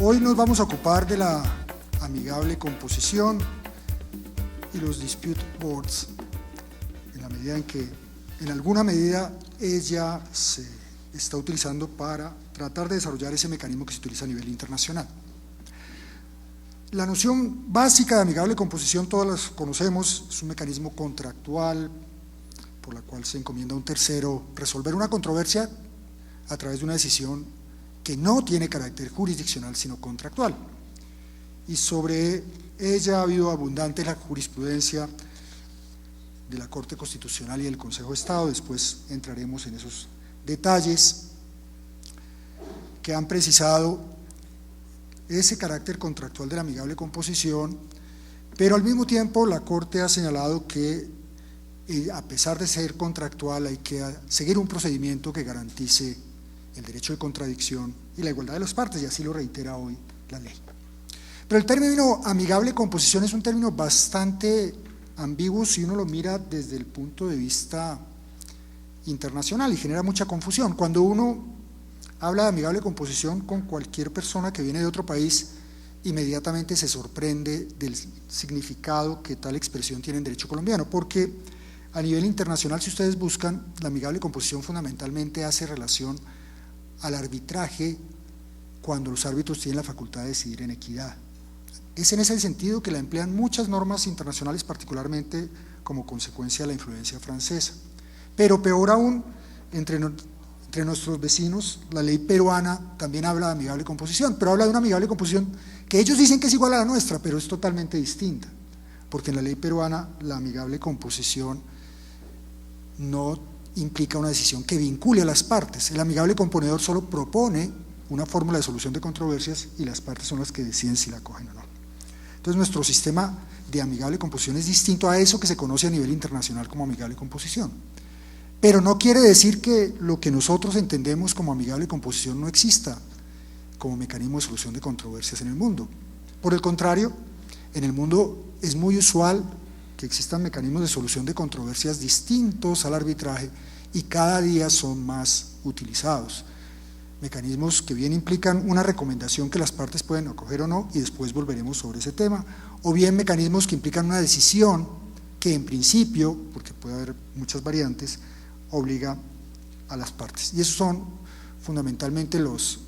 Hoy nos vamos a ocupar de la amigable composición y los dispute boards, en la medida en que, en alguna medida, ella se está utilizando para tratar de desarrollar ese mecanismo que se utiliza a nivel internacional. La noción básica de amigable composición todas las conocemos, es un mecanismo contractual por la cual se encomienda a un tercero resolver una controversia a través de una decisión que no tiene carácter jurisdiccional sino contractual, y sobre ella ha habido abundante la jurisprudencia de la Corte Constitucional y del Consejo de Estado. Después entraremos en esos detalles que han precisado ese carácter contractual de la amigable composición, pero al mismo tiempo la Corte ha señalado que a pesar de ser contractual hay que seguir un procedimiento que garantice el derecho de contradicción y la igualdad de las partes, y así lo reitera hoy la ley. Pero el término amigable composición es un término bastante ambiguo si uno lo mira desde el punto de vista internacional, y genera mucha confusión. Cuando uno habla de amigable composición con cualquier persona que viene de otro país, inmediatamente se sorprende del significado que tal expresión tiene en derecho colombiano, porque a nivel internacional, si ustedes buscan, la amigable composición fundamentalmente hace relación al arbitraje cuando los árbitros tienen la facultad de decidir en equidad. Es en ese sentido que la emplean muchas normas internacionales, particularmente como consecuencia de la influencia francesa. Pero peor aún, entre nuestros vecinos, la ley peruana también habla de amigable composición, pero habla de una amigable composición que ellos dicen que es igual a la nuestra, pero es totalmente distinta, porque en la ley peruana la amigable composición no implica una decisión que vincule a las partes. El amigable componedor solo propone una fórmula de solución de controversias y las partes son las que deciden si la acogen o no. Entonces nuestro sistema de amigable composición es distinto a eso que se conoce a nivel internacional como amigable composición, pero no quiere decir que lo que nosotros entendemos como amigable composición no exista como mecanismo de solución de controversias en el mundo. Por el contrario, en el mundo es muy usual que existan mecanismos de solución de controversias distintos al arbitraje y cada día son más utilizados. Mecanismos que bien implican una recomendación que las partes pueden acoger o no, y después volveremos sobre ese tema, o bien mecanismos que implican una decisión que en principio, porque puede haber muchas variantes, obliga a las partes. Y esos son fundamentalmente los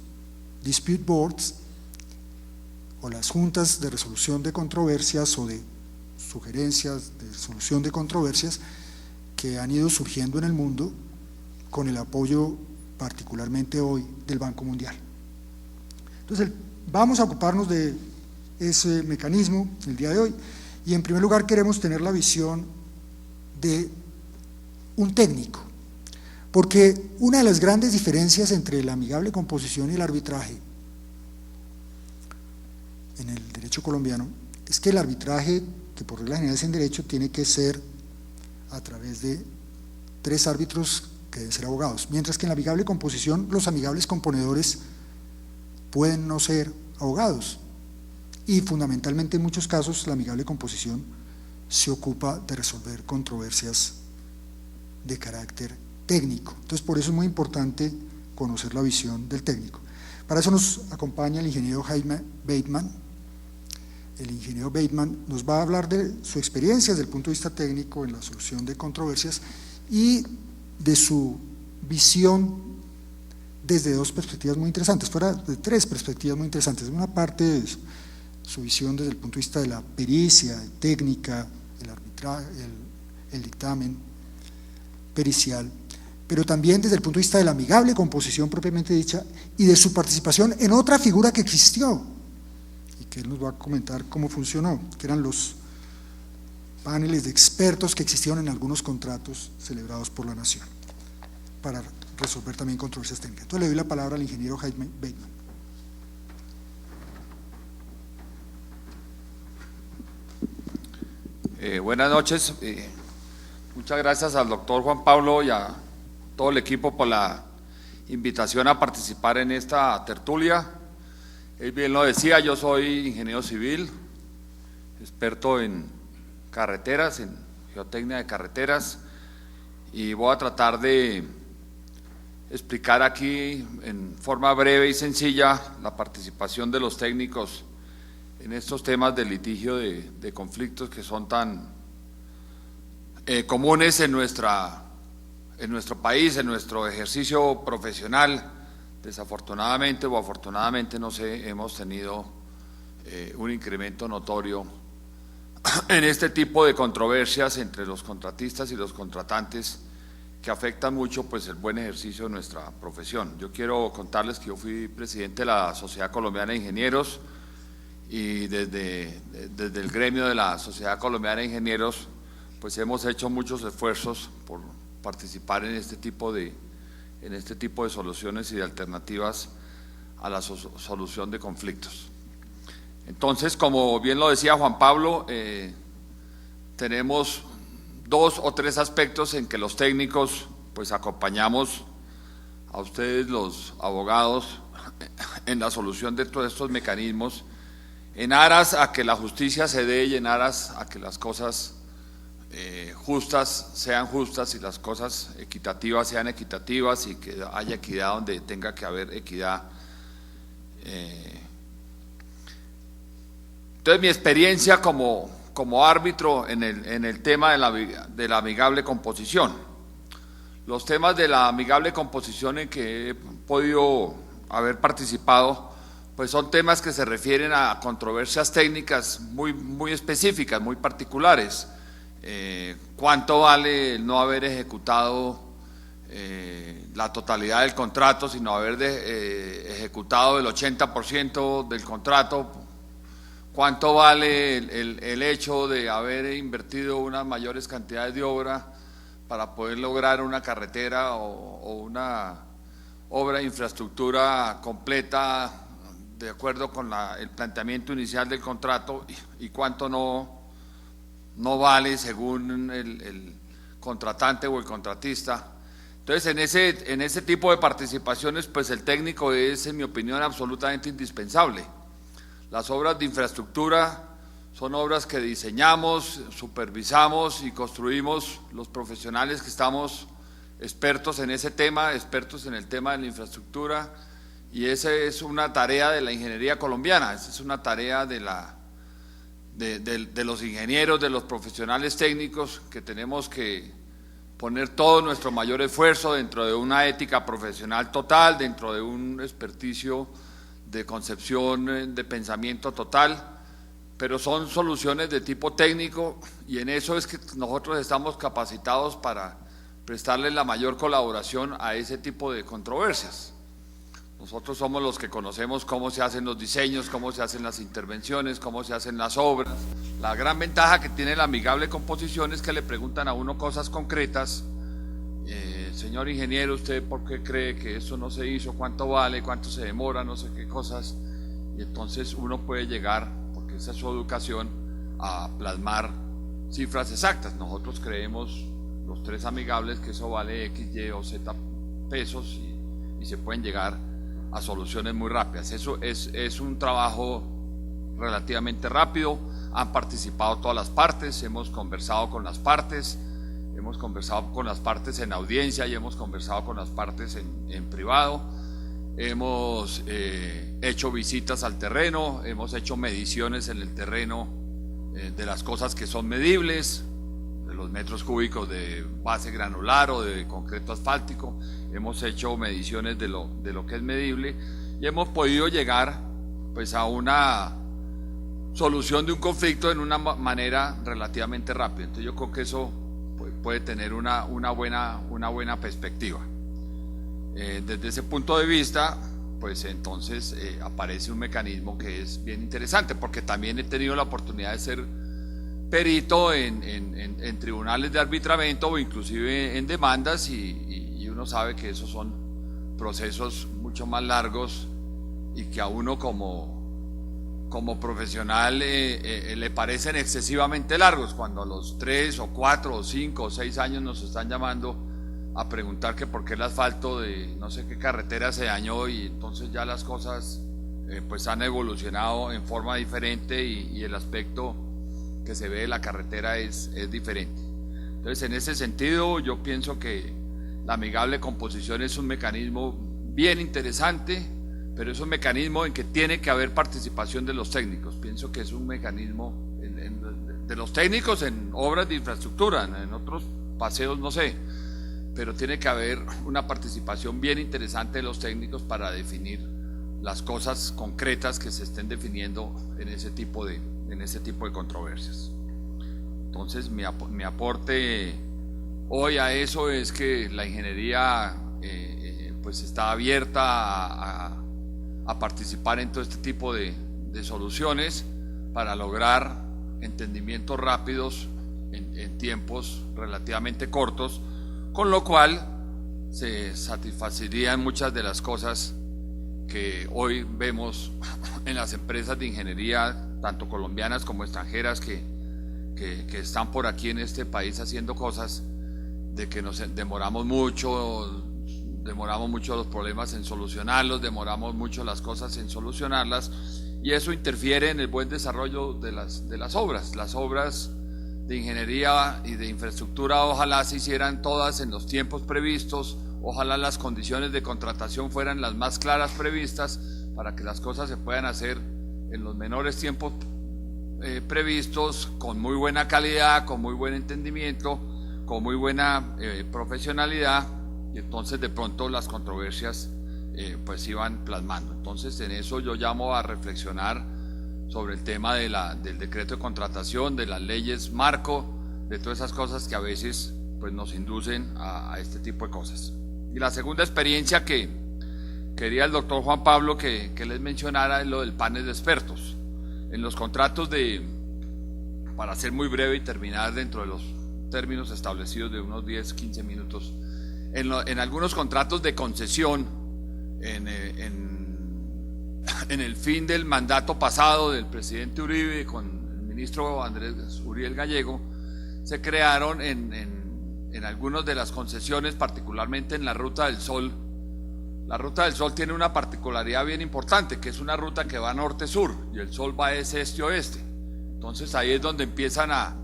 dispute boards o las juntas de resolución de controversias o de sugerencias de solución de controversias que han ido surgiendo en el mundo con el apoyo particularmente hoy del Banco Mundial. Entonces vamos a ocuparnos de ese mecanismo el día de hoy, y en primer lugar queremos tener la visión de un técnico, porque una de las grandes diferencias entre la amigable composición y el arbitraje en el derecho colombiano es que el arbitraje, que por regla general es en derecho, tiene que ser a través de 3 árbitros que deben ser abogados, mientras que en la amigable composición los amigables componedores pueden no ser abogados, y fundamentalmente en muchos casos la amigable composición se ocupa de resolver controversias de carácter técnico. Entonces por eso es muy importante conocer la visión del técnico. Para eso nos acompaña el ingeniero Jaime Bateman. El ingeniero Bateman nos va a hablar de su experiencia desde el punto de vista técnico en la solución de controversias y de su visión desde 2 perspectivas muy interesantes, fuera de 3 perspectivas muy interesantes. Una parte es su visión desde el punto de vista de la pericia técnica, el arbitraje, el dictamen pericial, pero también desde el punto de vista de la amigable composición propiamente dicha y de su participación en otra figura que existió y que él nos va a comentar cómo funcionó, que eran los paneles de expertos que existieron en algunos contratos celebrados por la nación para resolver también controversias técnicas. Entonces le doy la palabra al ingeniero Jaime Bateman. Buenas noches. Muchas gracias al doctor Juan Pablo y a todo el equipo por la invitación a participar en esta tertulia. Él bien lo decía, yo soy ingeniero civil, experto en carreteras, en geotecnia de carreteras, y voy a tratar de explicar aquí en forma breve y sencilla la participación de los técnicos en estos temas de litigio de conflictos que son tan comunes en nuestro país, en nuestro ejercicio profesional. Desafortunadamente o afortunadamente, no sé, hemos tenido un incremento notorio en este tipo de controversias entre los contratistas y los contratantes que afectan mucho pues el buen ejercicio de nuestra profesión. Yo quiero contarles que yo fui presidente de la Sociedad Colombiana de Ingenieros y desde el gremio de la Sociedad Colombiana de Ingenieros pues hemos hecho muchos esfuerzos por participar en este tipo de soluciones y de alternativas a la solución de conflictos. Entonces, como bien lo decía Juan Pablo, tenemos 2 o 3 aspectos en que los técnicos pues acompañamos a ustedes los abogados en la solución de todos estos mecanismos, en aras a que la justicia se dé y en aras a que las cosas justas sean justas y las cosas equitativas sean equitativas y que haya equidad donde tenga que haber equidad. Entonces, mi experiencia como árbitro en el tema de la amigable composición. Los temas de la amigable composición en que he podido haber participado, pues son temas que se refieren a controversias técnicas muy específicas, muy particulares. ¿Cuánto vale el no haber ejecutado la totalidad del contrato, sino haber ejecutado el 80% del contrato? ¿Cuánto vale el hecho de haber invertido unas mayores cantidades de obra para poder lograr una carretera o una obra de infraestructura completa de acuerdo con el planteamiento inicial del contrato y cuánto no vale según el contratante o el contratista? Entonces, en ese tipo de participaciones, pues el técnico es, en mi opinión, absolutamente indispensable. Las obras de infraestructura son obras que diseñamos, supervisamos y construimos los profesionales que estamos expertos en ese tema, expertos en el tema de la infraestructura, y esa es una tarea de la ingeniería colombiana, esa es una tarea de los ingenieros, de los profesionales técnicos, que tenemos que poner todo nuestro mayor esfuerzo dentro de una ética profesional total, dentro de un experticio de concepción, de pensamiento total, pero son soluciones de tipo técnico y en eso es que nosotros estamos capacitados para prestarle la mayor colaboración a ese tipo de controversias. Nosotros somos los que conocemos cómo se hacen los diseños, cómo se hacen las intervenciones, cómo se hacen las obras. La gran ventaja que tiene la amigable composición es que le preguntan a uno cosas concretas. Señor ingeniero, ¿usted por qué cree que eso no se hizo? ¿Cuánto vale? ¿Cuánto se demora? No sé qué cosas. Y entonces uno puede llegar, porque esa es su educación, a plasmar cifras exactas. Nosotros creemos, los 3 amigables, que eso vale X, Y o Z pesos y se pueden llegar a soluciones muy rápidas. Eso es un trabajo relativamente rápido. Han participado todas las partes, hemos conversado con las partes. Hemos conversado con las partes en audiencia y hemos conversado con las partes en privado. Hemos hecho visitas al terreno, hemos hecho mediciones en el terreno de las cosas que son medibles, de los metros cúbicos de base granular o de concreto asfáltico. Hemos hecho mediciones de lo que es medible y hemos podido llegar pues a una solución de un conflicto en una manera relativamente rápida. Entonces yo creo que eso puede tener una buena perspectiva. Desde ese punto de vista, pues entonces aparece un mecanismo que es bien interesante, porque también he tenido la oportunidad de ser perito en tribunales de arbitramiento o inclusive en demandas y uno sabe que esos son procesos mucho más largos y que a uno como como profesional le parecen excesivamente largos, cuando a los 3 o 4 o 5 o 6 años nos están llamando a preguntar que por qué el asfalto de no sé qué carretera se dañó, y entonces ya las cosas pues han evolucionado en forma diferente y el aspecto que se ve de la carretera es diferente. Entonces, en ese sentido, yo pienso que la amigable composición es un mecanismo bien interesante, pero es un mecanismo en que tiene que haber participación de los técnicos. Pienso que es un mecanismo de los técnicos en obras de infraestructura, en otros paseos no sé, pero tiene que haber una participación bien interesante de los técnicos para definir las cosas concretas que se estén definiendo en ese tipo de controversias. Entonces, mi aporte hoy a eso es que la ingeniería pues está abierta a participar en todo este tipo de soluciones para lograr entendimientos rápidos en tiempos relativamente cortos, con lo cual se satisfacerían muchas de las cosas que hoy vemos en las empresas de ingeniería, tanto colombianas como extranjeras, que están por aquí en este país haciendo cosas, de que nos demoramos mucho los problemas en solucionarlos, demoramos mucho las cosas en solucionarlas, y eso interfiere en el buen desarrollo de las obras. Las obras de ingeniería y de infraestructura ojalá se hicieran todas en los tiempos previstos, ojalá las condiciones de contratación fueran las más claras previstas para que las cosas se puedan hacer en los menores tiempos previstos, con muy buena calidad, con muy buen entendimiento, con muy buena profesionalidad, y entonces de pronto las controversias pues iban plasmando. Entonces, en eso yo llamo a reflexionar sobre el tema del decreto de contratación, de las leyes marco, de todas esas cosas que a veces pues nos inducen a este tipo de cosas. Y la segunda experiencia que quería el doctor Juan Pablo que les mencionara es lo del panel de expertos. En los contratos para ser muy breve y terminar dentro de los términos establecidos de unos 10-15 minutos, en algunos contratos de concesión, en el fin del mandato pasado del presidente Uribe con el ministro Andrés Uriel Gallego, se crearon en algunas de las concesiones, particularmente en la Ruta del Sol. La Ruta del Sol tiene una particularidad bien importante, que es una ruta que va norte-sur y el Sol va este-oeste. Entonces ahí es donde empiezan a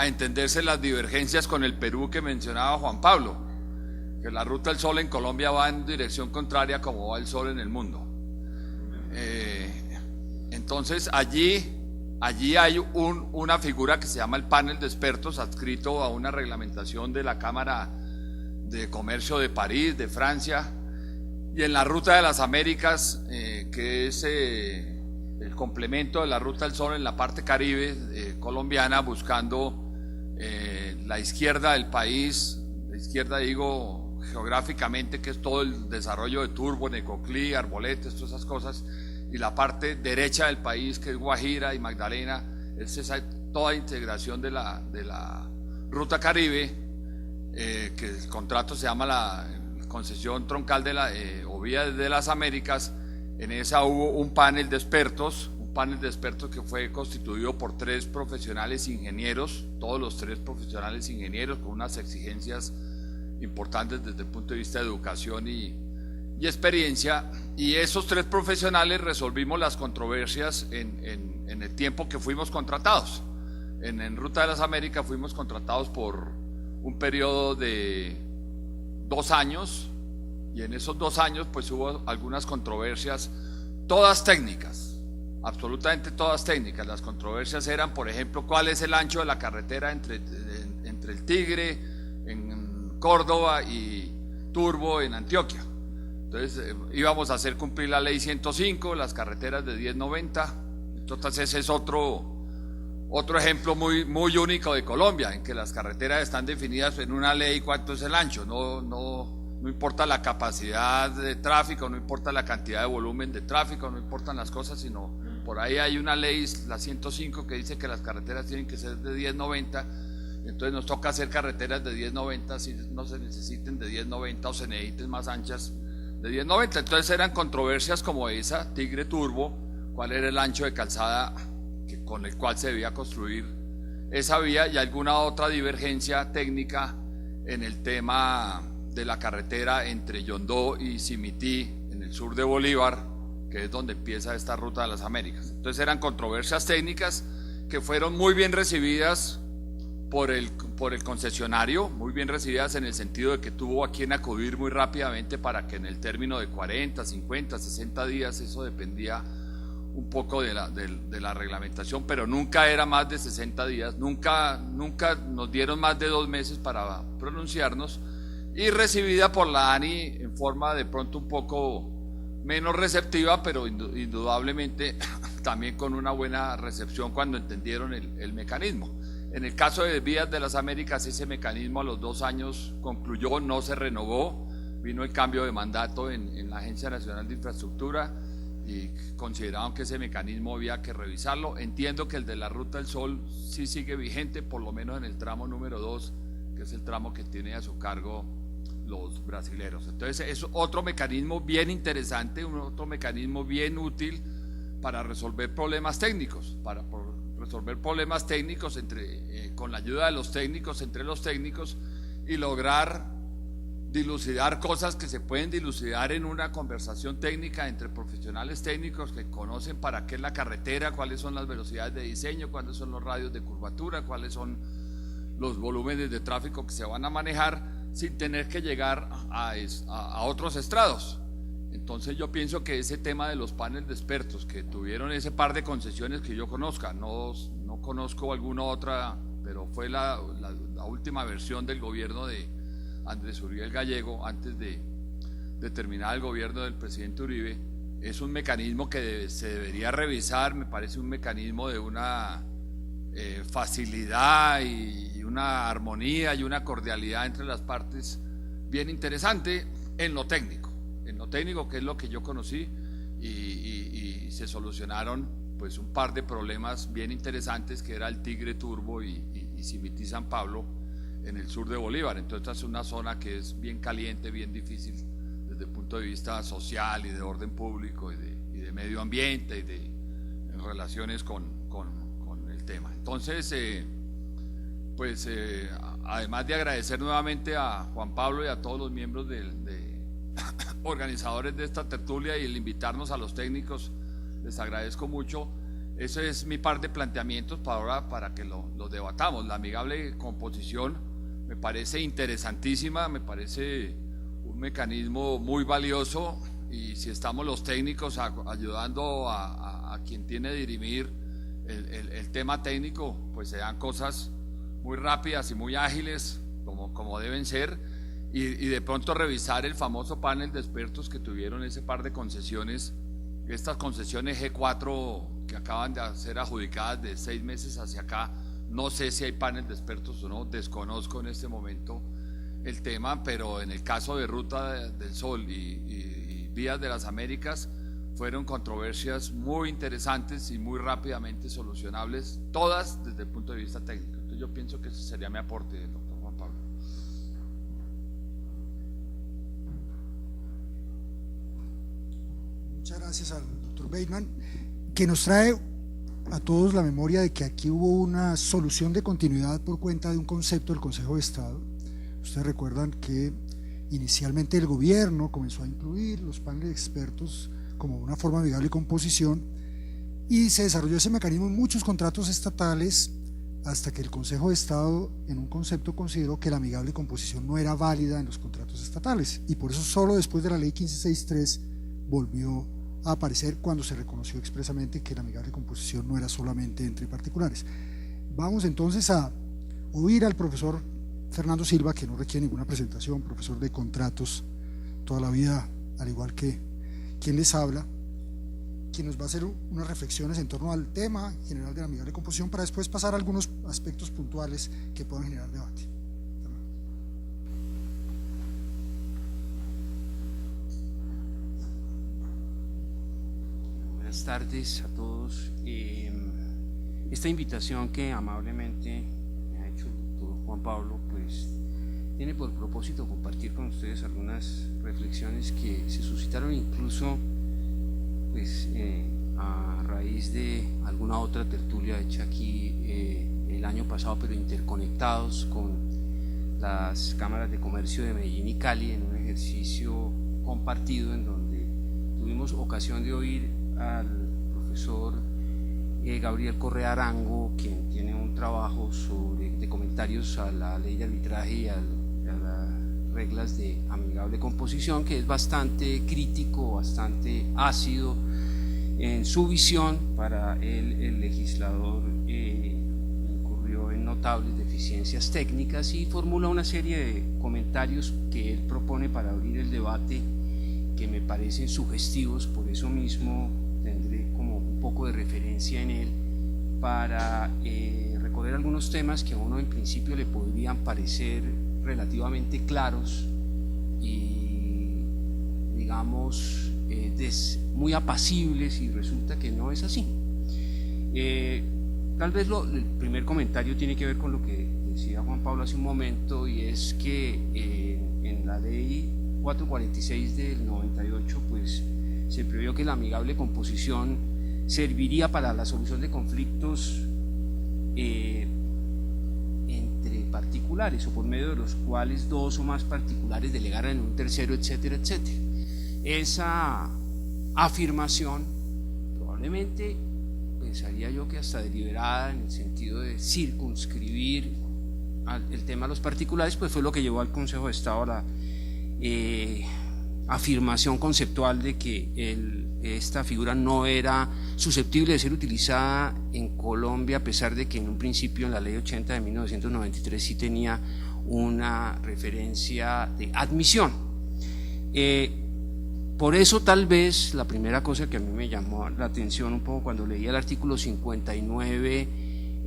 entenderse las divergencias con el Perú que mencionaba Juan Pablo, que la Ruta del Sol en Colombia va en dirección contraria como va el Sol en el mundo. Entonces allí hay una figura que se llama el panel de expertos, adscrito a una reglamentación de la Cámara de Comercio de París, de Francia. Y en la Ruta de las Américas, que es el complemento de la Ruta del Sol en la parte caribe colombiana, buscando la izquierda del país, la izquierda digo geográficamente, que es todo el desarrollo de Turbo, Necoclí, Arboletes, todas esas cosas, y la parte derecha del país, que es Guajira y Magdalena, es toda integración de la Ruta Caribe, que el contrato se llama la concesión troncal o vía de las Américas. En esa hubo un panel de expertos que fue constituido por 3 profesionales ingenieros, todos los 3 profesionales ingenieros con unas exigencias importantes desde el punto de vista de educación y experiencia, y esos 3 profesionales resolvimos las controversias en el tiempo que fuimos contratados. En Ruta de las Américas fuimos contratados por un periodo de 2 años, y en esos 2 años pues hubo algunas controversias, todas técnicas, absolutamente todas técnicas. Las controversias eran, por ejemplo, cuál es el ancho de la carretera entre el Tigre en Córdoba y Turbo en Antioquia. Entonces íbamos a hacer cumplir la ley 105, las carreteras de 1090. Entonces ese es otro ejemplo muy único de Colombia, en que las carreteras están definidas en una ley cuánto es el ancho. No importa la capacidad de tráfico, no importa la cantidad de volumen de tráfico, no importan las cosas, sino por ahí hay una ley, la 105, que dice que las carreteras tienen que ser de 1090. Entonces nos toca hacer carreteras de 1090 si no se necesiten de 1090 o se necesiten más anchas de 1090. Entonces eran controversias como esa, Tigre Turbo, cuál era el ancho de calzada con el cual se debía construir esa vía, y alguna otra divergencia técnica en el tema de la carretera entre Yondó y Simití, en el sur de Bolívar, que es donde empieza esta ruta de las Américas. Entonces eran controversias técnicas que fueron muy bien recibidas por el concesionario, muy bien recibidas en el sentido de que tuvo a quien acudir muy rápidamente para que en el término de 40, 50, 60 días, eso dependía un poco de la reglamentación, pero nunca era más de 60 días, nunca nos dieron más de 2 meses para pronunciarnos, y recibida por la ANI en forma de pronto un poco menos receptiva, pero indudablemente también con una buena recepción cuando entendieron el mecanismo. En el caso de Vías de las Américas, ese mecanismo a los 2 años concluyó, no se renovó, vino el cambio de mandato en la Agencia Nacional de Infraestructura, y consideraron que ese mecanismo había que revisarlo. Entiendo que el de la Ruta del Sol sí sigue vigente, por lo menos en el tramo número 2, que es el tramo que tiene a su cargo los brasileros. Entonces es otro mecanismo bien interesante, otro mecanismo bien útil para resolver problemas técnicos, con la ayuda de los técnicos, entre los técnicos, y lograr dilucidar cosas que se pueden dilucidar en una conversación técnica entre profesionales técnicos que conocen para qué es la carretera, cuáles son las velocidades de diseño, cuáles son los radios de curvatura, cuáles son los volúmenes de tráfico que se van a manejar, sin tener que llegar a otros estrados. Entonces yo pienso que ese tema de los paneles de expertos que tuvieron ese par de concesiones que yo conozca, no conozco alguna otra, pero fue la última versión del gobierno de Andrés Uribe Gallego, antes de terminar el gobierno del presidente Uribe, es un mecanismo que se debería revisar. Me parece un mecanismo de una facilidad y una armonía y una cordialidad entre las partes bien interesante en lo técnico que es lo que yo conocí, y se solucionaron pues un par de problemas bien interesantes, que era el Tigre Turbo y Simití San Pablo en el sur de Bolívar. Entonces esta es una zona que es bien caliente, bien difícil desde el punto de vista social y de orden público y de medio ambiente y de relaciones con el tema. Entonces además de agradecer nuevamente a Juan Pablo y a todos los miembros organizadores de esta tertulia y el invitarnos a los técnicos, les agradezco mucho. Ese es mi par de planteamientos para que lo debatamos. La amigable composición me parece interesantísima, me parece un mecanismo muy valioso, y si estamos los técnicos ayudando a quien tiene que dirimir el tema técnico, pues se dan cosas muy rápidas y muy ágiles como deben ser, y de pronto revisar el famoso panel de expertos que tuvieron ese par de concesiones, estas concesiones G4 que acaban de ser adjudicadas de 6 meses hacia acá. No sé si hay panel de expertos o no, desconozco en este momento el tema, pero en el caso de Ruta del Sol y Vías de las Américas fueron controversias muy interesantes y muy rápidamente solucionables, todas desde el punto de vista técnico. Entonces yo pienso que ese sería mi aporte, doctor Juan Pablo. Muchas gracias al doctor Bateman, que nos trae a todos la memoria de que aquí hubo una solución de continuidad por cuenta de un concepto del Consejo de Estado. Ustedes recuerdan que inicialmente el gobierno comenzó a incluir los paneles de expertos como una forma amigable de composición, y se desarrolló ese mecanismo en muchos contratos estatales, hasta que el Consejo de Estado en un concepto consideró que la amigable composición no era válida en los contratos estatales, y por eso solo después de la ley 1563 volvió a aparecer, cuando se reconoció expresamente que la amigable composición no era solamente entre particulares. Vamos entonces a oír al profesor Fernando Silva, que no requiere ninguna presentación, profesor de contratos toda la vida, al igual que quien les habla, quien nos va a hacer unas reflexiones en torno al tema general de la amigable composición, para después pasar a algunos aspectos puntuales que puedan generar debate. Buenas tardes a todos. Esta invitación que amablemente me ha hecho el doctor Juan Pablo, pues tiene por propósito compartir con ustedes algunas reflexiones que se suscitaron incluso pues, a raíz de alguna otra tertulia hecha aquí el año pasado, pero interconectados con las cámaras de comercio de Medellín y Cali, en un ejercicio compartido en donde tuvimos ocasión de oír al profesor Gabriel Correa Arango, quien tiene un trabajo de comentarios a la ley de arbitraje y a las reglas de amigable composición, que es bastante crítico, bastante ácido en su visión. Para él, el legislador incurrió en notables deficiencias técnicas y formula una serie de comentarios que él propone para abrir el debate, que me parecen sugestivos. Por eso mismo tendré como un poco de referencia en él para recorrer algunos temas que a uno en principio le podrían parecer relativamente claros y, digamos, muy apacibles, y resulta que no es así. Tal vez el primer comentario tiene que ver con lo que decía Juan Pablo hace un momento, y es que en la ley 446 del 98 pues se previó que la amigable composición serviría para la solución de conflictos entre particulares, o por medio de los cuales dos o más particulares delegaran en un tercero, etcétera, etcétera. Esa afirmación probablemente, pensaría yo, que hasta deliberada, en el sentido de circunscribir el tema a los particulares, pues fue lo que llevó al Consejo de Estado a la afirmación conceptual de que esta figura no era susceptible de ser utilizada en Colombia, a pesar de que en un principio en la ley 80 de 1993 sí tenía una referencia de admisión. Por eso tal vez la primera cosa que a mí me llamó la atención un poco cuando leía el artículo 59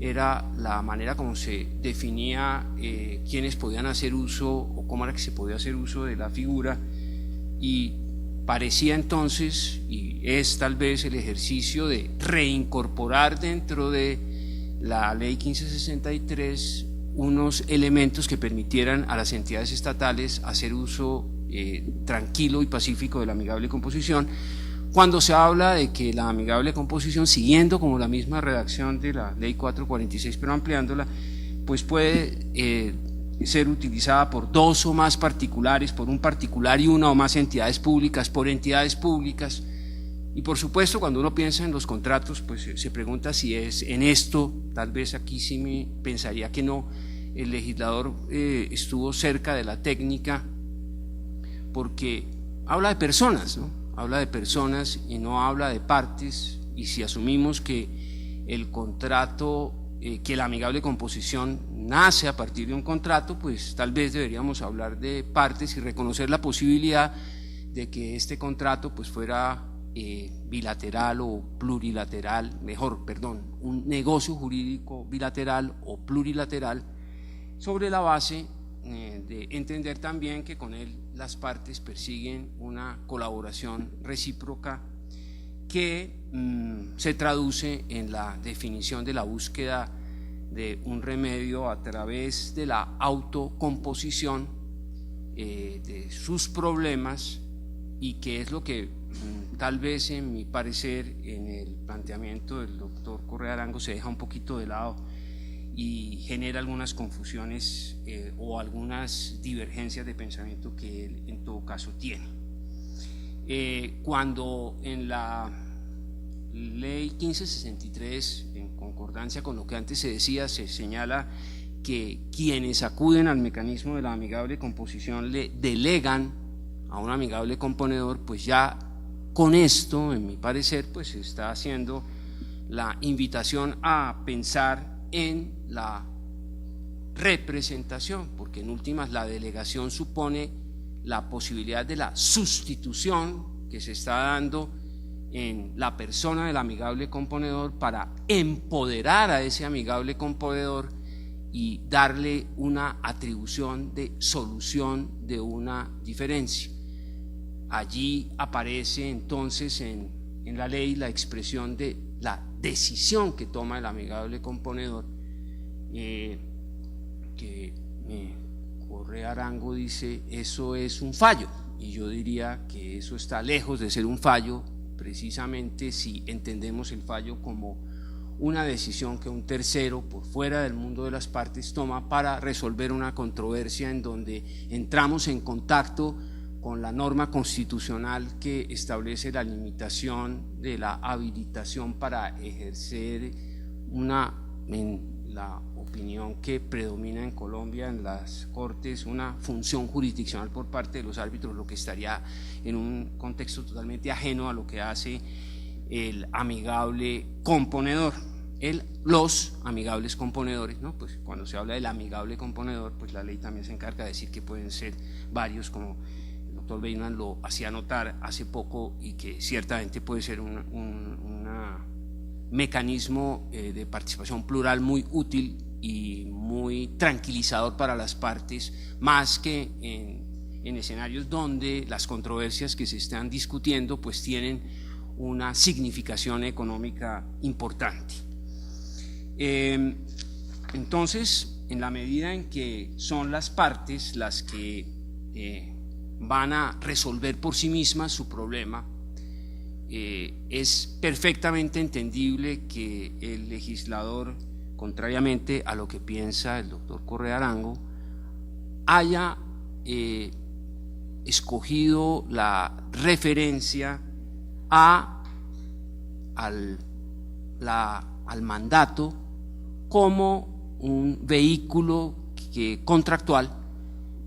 era la manera como se definía quiénes podían hacer uso, o cómo era que se podía hacer uso de la figura, y parecía entonces, y es tal vez el ejercicio de reincorporar dentro de la ley 1563 unos elementos que permitieran a las entidades estatales hacer uso tranquilo y pacífico de la amigable composición, cuando se habla de que la amigable composición, siguiendo como la misma redacción de la ley 446 pero ampliándola, pues puede ser utilizada por dos o más particulares, por un particular y una o más entidades públicas, por entidades públicas. Y por supuesto, cuando uno piensa en los contratos, pues se pregunta si es en esto. Tal vez aquí sí me pensaría que no, el legislador estuvo cerca de la técnica, porque habla de personas, ¿no? Habla de personas y no habla de partes. Y si asumimos que el contrato, que la amigable composición nace a partir de un contrato, pues tal vez deberíamos hablar de partes y reconocer la posibilidad de que este contrato pues fuera bilateral o plurilateral, un negocio jurídico bilateral o plurilateral, sobre la base de entender también que con él las partes persiguen una colaboración recíproca que se traduce en la definición de la búsqueda de un remedio a través de la autocomposición de sus problemas, y que es lo que tal vez, en mi parecer, en el planteamiento del doctor Correa Arango se deja un poquito de lado y genera algunas confusiones o algunas divergencias de pensamiento que él en todo caso tiene. Cuando en la ley 1563, en concordancia con lo que antes se decía, se señala que quienes acuden al mecanismo de la amigable composición le delegan a un amigable componedor, pues ya con esto, en mi parecer, pues se está haciendo la invitación a pensar en la representación, porque en últimas la delegación supone la posibilidad de la sustitución que se está dando en la persona del amigable componedor para empoderar a ese amigable componedor y darle una atribución de solución de una diferencia. Allí aparece entonces en la ley la expresión de la decisión que toma el amigable componedor, que Correa Arango dice eso es un fallo, y yo diría que eso está lejos de ser un fallo, precisamente si entendemos el fallo como una decisión que un tercero por fuera del mundo de las partes toma para resolver una controversia en donde entramos en contacto con la norma constitucional que establece la limitación de la habilitación para ejercer en la opinión que predomina en Colombia en las Cortes, una función jurisdiccional por parte de los árbitros, lo que estaría en un contexto totalmente ajeno a lo que hace el amigable componedor. Los amigables componedores, ¿no? Pues cuando se habla del amigable componedor, pues la ley también se encarga de decir que pueden ser varios, como el doctor Beyman lo hacía notar hace poco, y que ciertamente puede ser un mecanismo de participación plural muy útil y muy tranquilizador para las partes, más que en escenarios donde las controversias que se están discutiendo pues tienen una significación económica importante. Entonces, en la medida en que son las partes las que van a resolver por sí mismas su problema, es perfectamente entendible que el legislador, contrariamente a lo que piensa el doctor Correa Arango, haya escogido la referencia al mandato como un vehículo contractual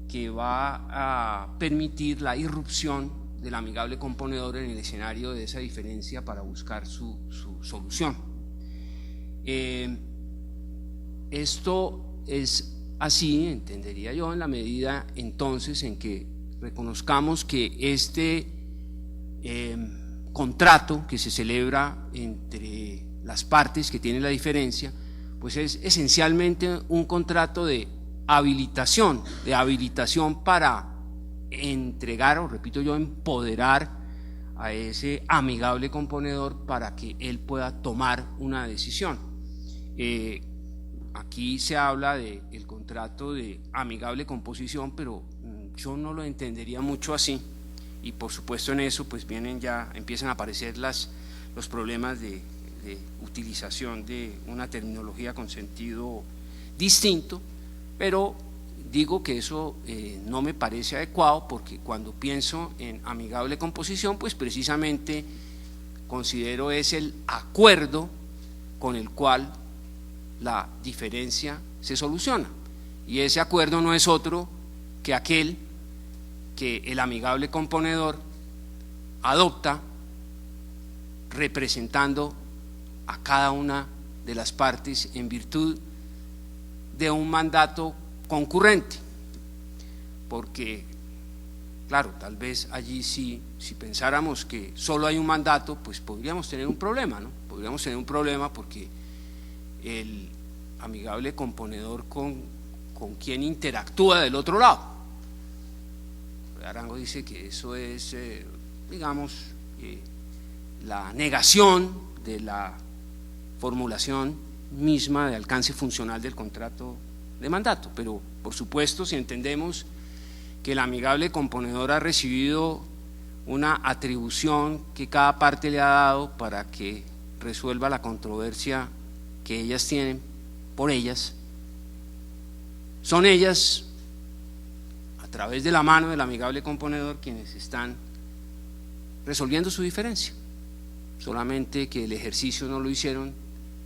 que va a permitir la irrupción del amigable componedor en el escenario de esa diferencia para buscar su solución. Esto es así, entendería yo, en la medida entonces en que reconozcamos que este contrato que se celebra entre las partes que tienen la diferencia, pues es esencialmente un contrato de habilitación para entregar, o repito yo, empoderar a ese amigable componedor para que él pueda tomar una decisión. Aquí se habla del contrato de amigable composición, pero yo no lo entendería mucho así, y por supuesto en eso pues empiezan a aparecer los problemas de utilización de una terminología con sentido distinto, pero digo que eso no me parece adecuado, porque cuando pienso en amigable composición pues precisamente considero es el acuerdo con el cual la diferencia se soluciona, y ese acuerdo no es otro que aquel que el amigable componedor adopta representando a cada una de las partes en virtud de un mandato concurrente, porque claro, tal vez allí si pensáramos que solo hay un mandato, pues podríamos tener un problema, ¿no? Podríamos tener un problema porque el amigable componedor con quien interactúa del otro lado. Arango dice que eso es, digamos, la negación de la formulación misma de alcance funcional del contrato de mandato, pero por supuesto si entendemos que el amigable componedor ha recibido una atribución que cada parte le ha dado para que resuelva la controversia que ellas tienen por ellas, son ellas a través de la mano del amigable componedor quienes están resolviendo su diferencia, solamente que el ejercicio no lo hicieron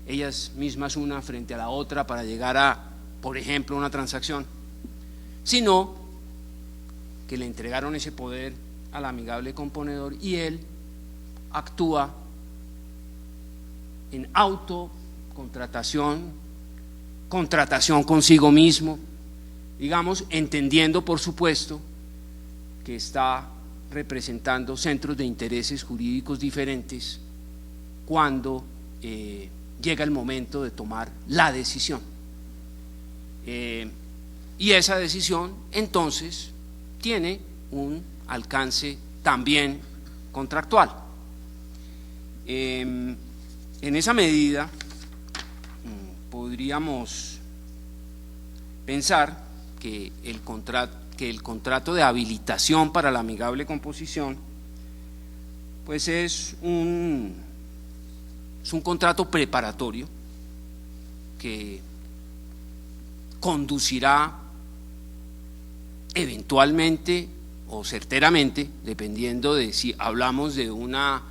ellas mismas una frente a la otra para llegar a, por ejemplo, una transacción, sino que le entregaron ese poder al amigable componedor y él actúa en autocontratación, contratación consigo mismo, digamos, entendiendo por supuesto que está representando centros de intereses jurídicos diferentes cuando llega el momento de tomar la decisión. Y esa decisión entonces tiene un alcance también contractual. En esa medida podríamos pensar que el contrato de habilitación para la amigable composición Pues es un contrato preparatorio que conducirá eventualmente o certeramente, dependiendo de si hablamos de una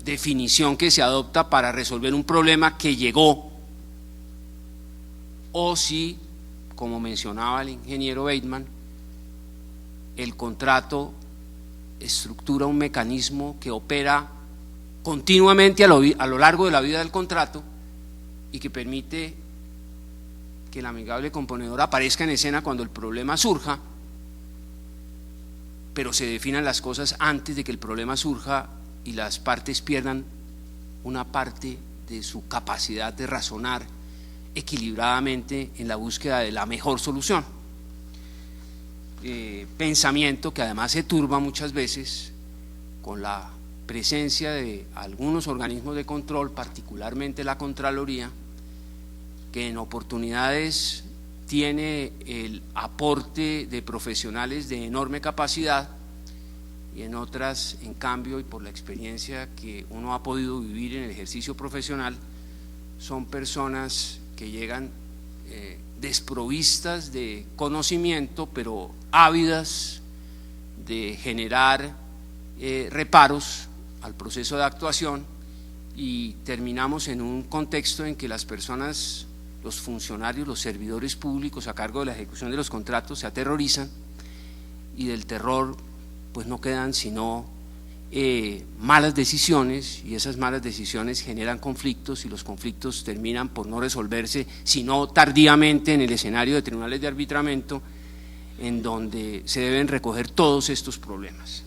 definición que se adopta para resolver un problema que llegó, o si, como mencionaba el ingeniero Bateman, el contrato estructura un mecanismo que opera continuamente a lo largo de la vida del contrato y que permite que el amigable componedor aparezca en escena cuando el problema surja, pero se definan las cosas antes de que el problema surja y las partes pierdan una parte de su capacidad de razonar equilibradamente en la búsqueda de la mejor solución. Pensamiento que además se turba muchas veces con la presencia de algunos organismos de control, particularmente la Contraloría, que en oportunidades tiene el aporte de profesionales de enorme capacidad y en otras, en cambio, y por la experiencia que uno ha podido vivir en el ejercicio profesional, son personas que llegan desprovistas de conocimiento, pero ávidas de generar reparos al proceso de actuación, y terminamos en un contexto en que las personas, los funcionarios, los servidores públicos a cargo de la ejecución de los contratos se aterrorizan, y del terror pues no quedan sino malas decisiones, y esas malas decisiones generan conflictos, y los conflictos terminan por no resolverse sino tardíamente en el escenario de tribunales de arbitramiento, en donde se deben recoger todos estos problemas.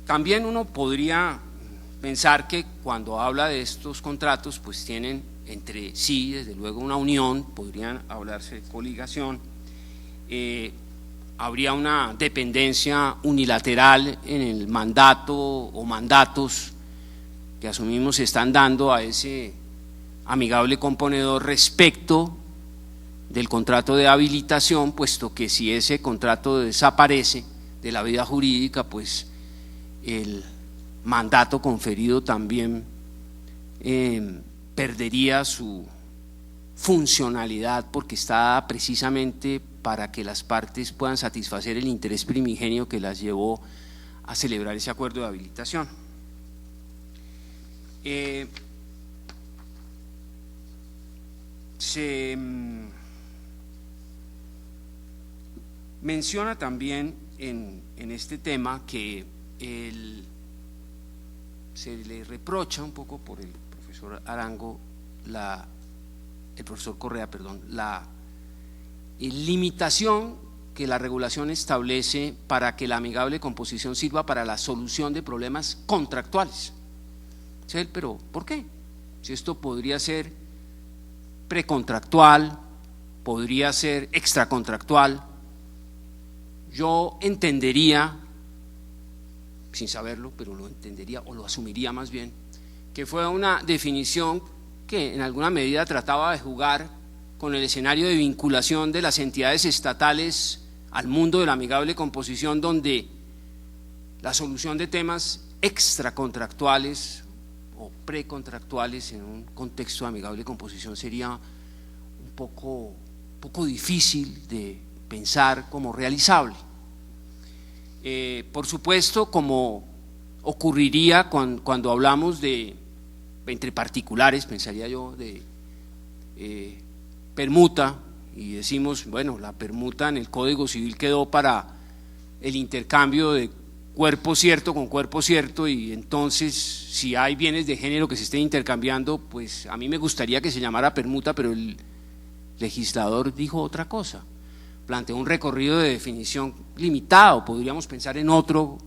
También uno podría pensar que cuando habla de estos contratos pues tienen entre sí desde luego una unión, podrían hablarse de coligación, habría una dependencia unilateral en el mandato o mandatos que asumimos se están dando a ese amigable componedor respecto del contrato de habilitación, puesto que si ese contrato desaparece de la vida jurídica, pues el mandato conferido también perdería su funcionalidad, porque está precisamente para que las partes puedan satisfacer el interés primigenio que las llevó a celebrar ese acuerdo de habilitación. Se menciona también en este tema que se le reprocha un poco por el profesor Arango, el profesor Correa, perdón, la limitación que la regulación establece para que la amigable composición sirva para la solución de problemas contractuales. Pero ¿por qué? Si esto podría ser precontractual, podría ser extracontractual, yo entendería, sin saberlo, pero lo entendería o lo asumiría más bien, que fue una definición que en alguna medida trataba de jugar con el escenario de vinculación de las entidades estatales al mundo de la amigable composición, donde la solución de temas extracontractuales o precontractuales en un contexto de amigable composición sería un poco difícil de pensar como realizable. Por supuesto, como ocurriría cuando hablamos de, entre particulares, pensaría yo, de permuta, y decimos, bueno, la permuta en el Código Civil quedó para el intercambio de cuerpo cierto con cuerpo cierto, y entonces si hay bienes de género que se estén intercambiando, pues a mí me gustaría que se llamara permuta, pero el legislador dijo otra cosa, planteó un recorrido de definición limitado. Podríamos pensar en otro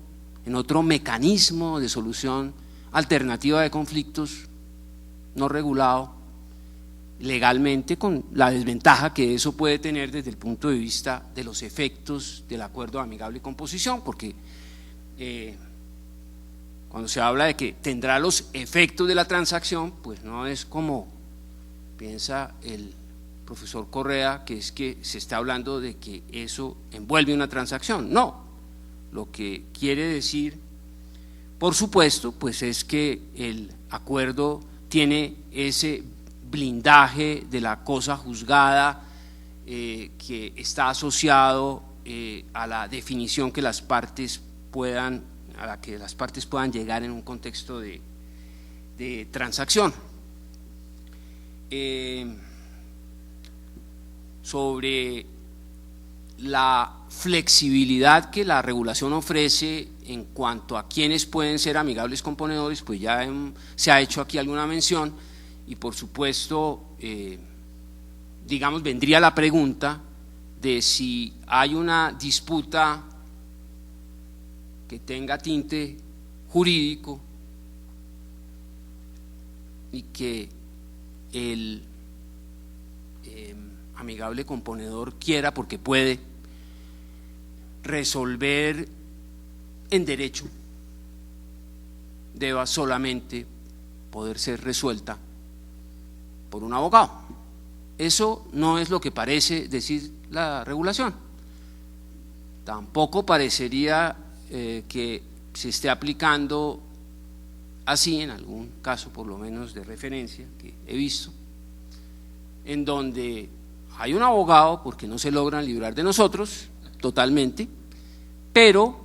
mecanismo de solución alternativa de conflictos no regulado legalmente, con la desventaja que eso puede tener desde el punto de vista de los efectos del acuerdo de amigable composición, porque cuando se habla de que tendrá los efectos de la transacción, pues no es como piensa el profesor Correa, que es que se está hablando de que eso envuelve una transacción. No, lo que quiere decir, por supuesto, pues es que el acuerdo tiene ese blindaje de la cosa juzgada que está asociado a la definición que las partes puedan, a la que las partes puedan llegar en un contexto de transacción. Sobre la flexibilidad que la regulación ofrece en cuanto a quienes pueden ser amigables componedores, pues ya se ha hecho aquí alguna mención, y por supuesto, digamos, vendría la pregunta de si hay una disputa que tenga tinte jurídico y que el amigable componedor quiera, porque puede, resolver en derecho, deba solamente poder ser resuelta por un abogado. Eso no es lo que parece decir la regulación. Tampoco parecería que se esté aplicando así en algún caso, por lo menos de referencia que he visto, en donde hay un abogado porque no se logran librar de nosotros totalmente, pero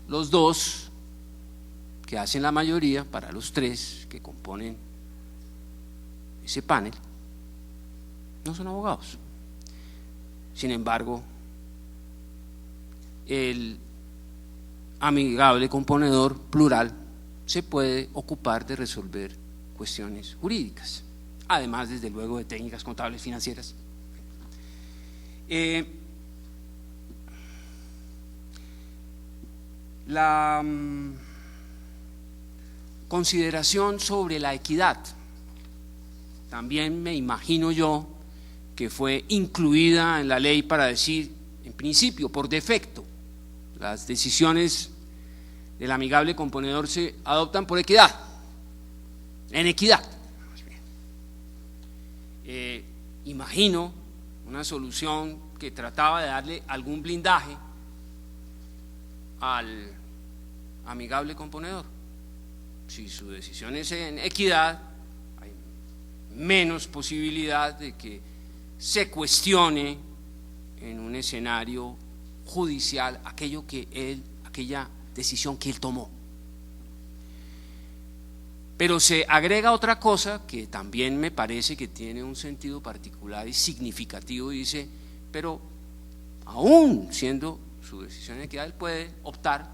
los dos que hacen la mayoría, para los tres que componen ese panel, no son abogados. Sin embargo, el amigable componedor plural se puede ocupar de resolver cuestiones jurídicas, además, desde luego, de técnicas contables financieras. La consideración sobre la equidad, también me imagino yo que fue incluida en la ley para decir, en principio, por defecto, las decisiones del amigable componedor se adoptan por equidad, en equidad. Imagino una solución que trataba de darle algún blindaje al amigable componedor. Si su decisión es en equidad, hay menos posibilidad de que se cuestione en un escenario judicial aquella decisión que él tomó. Pero se agrega otra cosa que también me parece que tiene un sentido particular y significativo, y dice, pero aún siendo su decisión en equidad, él puede optar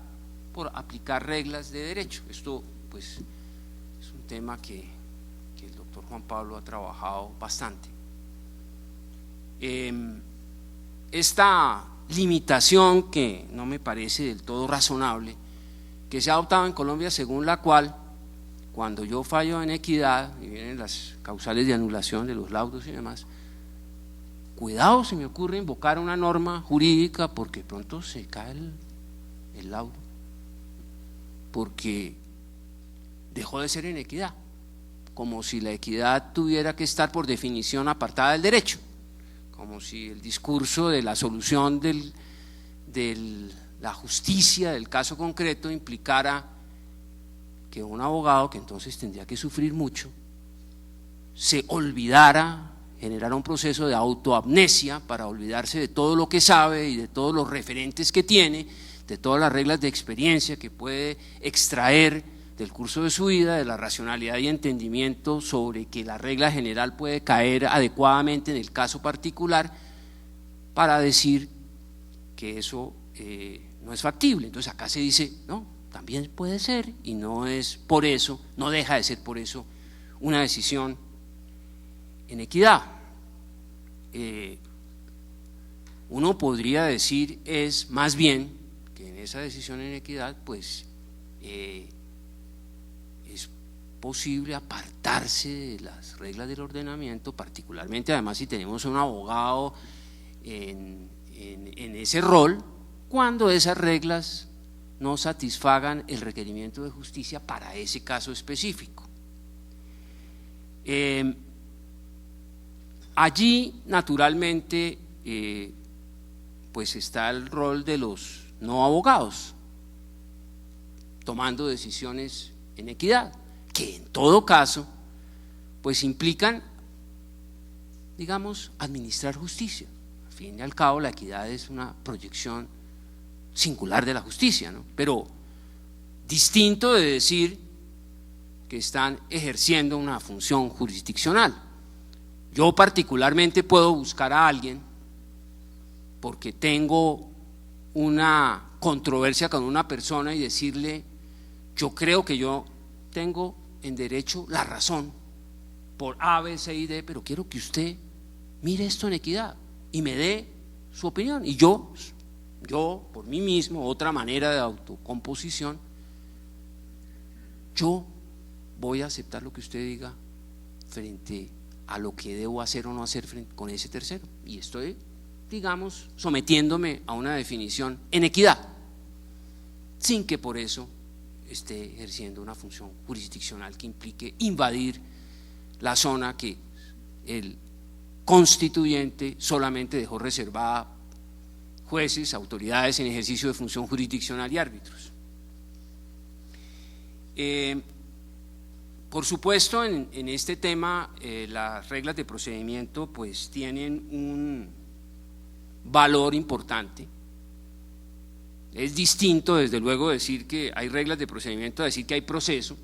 por aplicar reglas de derecho. Esto, pues, es un tema que el doctor Juan Pablo ha trabajado bastante. Esta limitación, que no me parece del todo razonable, que se ha adoptado en Colombia, según la cual, cuando yo fallo en equidad y vienen las causales de anulación de los laudos y demás, cuidado, se me ocurre invocar una norma jurídica porque pronto se cae el laudo, porque dejó de ser en equidad, como si la equidad tuviera que estar por definición apartada del derecho, como si el discurso de la solución de la justicia del caso concreto implicara que un abogado, que entonces tendría que sufrir mucho, se olvidara, generara un proceso de autoamnesia para olvidarse de todo lo que sabe y de todos los referentes que tiene, de todas las reglas de experiencia que puede extraer del curso de su vida, de la racionalidad y entendimiento sobre que la regla general puede caer adecuadamente en el caso particular, para decir que eso no es factible. Entonces acá se dice, no, también puede ser, y no es por eso, no deja de ser por eso una decisión en equidad. Uno podría decir es más bien que en esa decisión en equidad, pues es posible apartarse de las reglas del ordenamiento, particularmente además si tenemos un abogado en ese rol, cuando esas reglas no satisfagan el requerimiento de justicia para ese caso específico. Allí, naturalmente, pues está el rol de los no abogados, tomando decisiones en equidad, que en todo caso pues implican, digamos, administrar justicia. Al fin y al cabo la equidad es una proyección singular de la justicia, ¿no? Pero distinto de decir que están ejerciendo una función jurisdiccional. Yo particularmente puedo buscar a alguien porque tengo una controversia con una persona y decirle: yo creo que yo tengo en derecho la razón por A, B, C y D, pero quiero que usted mire esto en equidad y me dé su opinión. Y yo por mí mismo, otra manera de autocomposición, yo voy a aceptar lo que usted diga frente a lo que debo hacer o no hacer con ese tercero. Y estoy, digamos, sometiéndome a una definición en equidad, sin que por eso esté ejerciendo una función jurisdiccional que implique invadir la zona que el constituyente solamente dejó reservada jueces, autoridades en ejercicio de función jurisdiccional y árbitros. Por supuesto, en este tema las reglas de procedimiento pues tienen un valor importante. Es distinto, desde luego, decir que hay reglas de procedimiento a decir que hay proceso,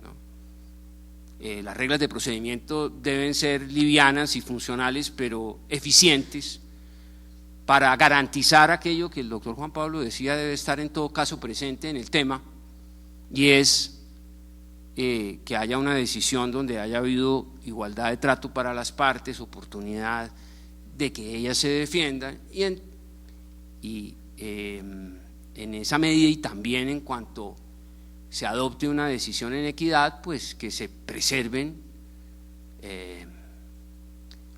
¿no? Las reglas de procedimiento deben ser livianas y funcionales, pero eficientes, para garantizar aquello que el doctor Juan Pablo decía debe estar en todo caso presente en el tema, y es que haya una decisión donde haya habido igualdad de trato para las partes, oportunidad de que ellas se defiendan, y en esa medida, y también en cuanto se adopte una decisión en equidad, pues que se preserven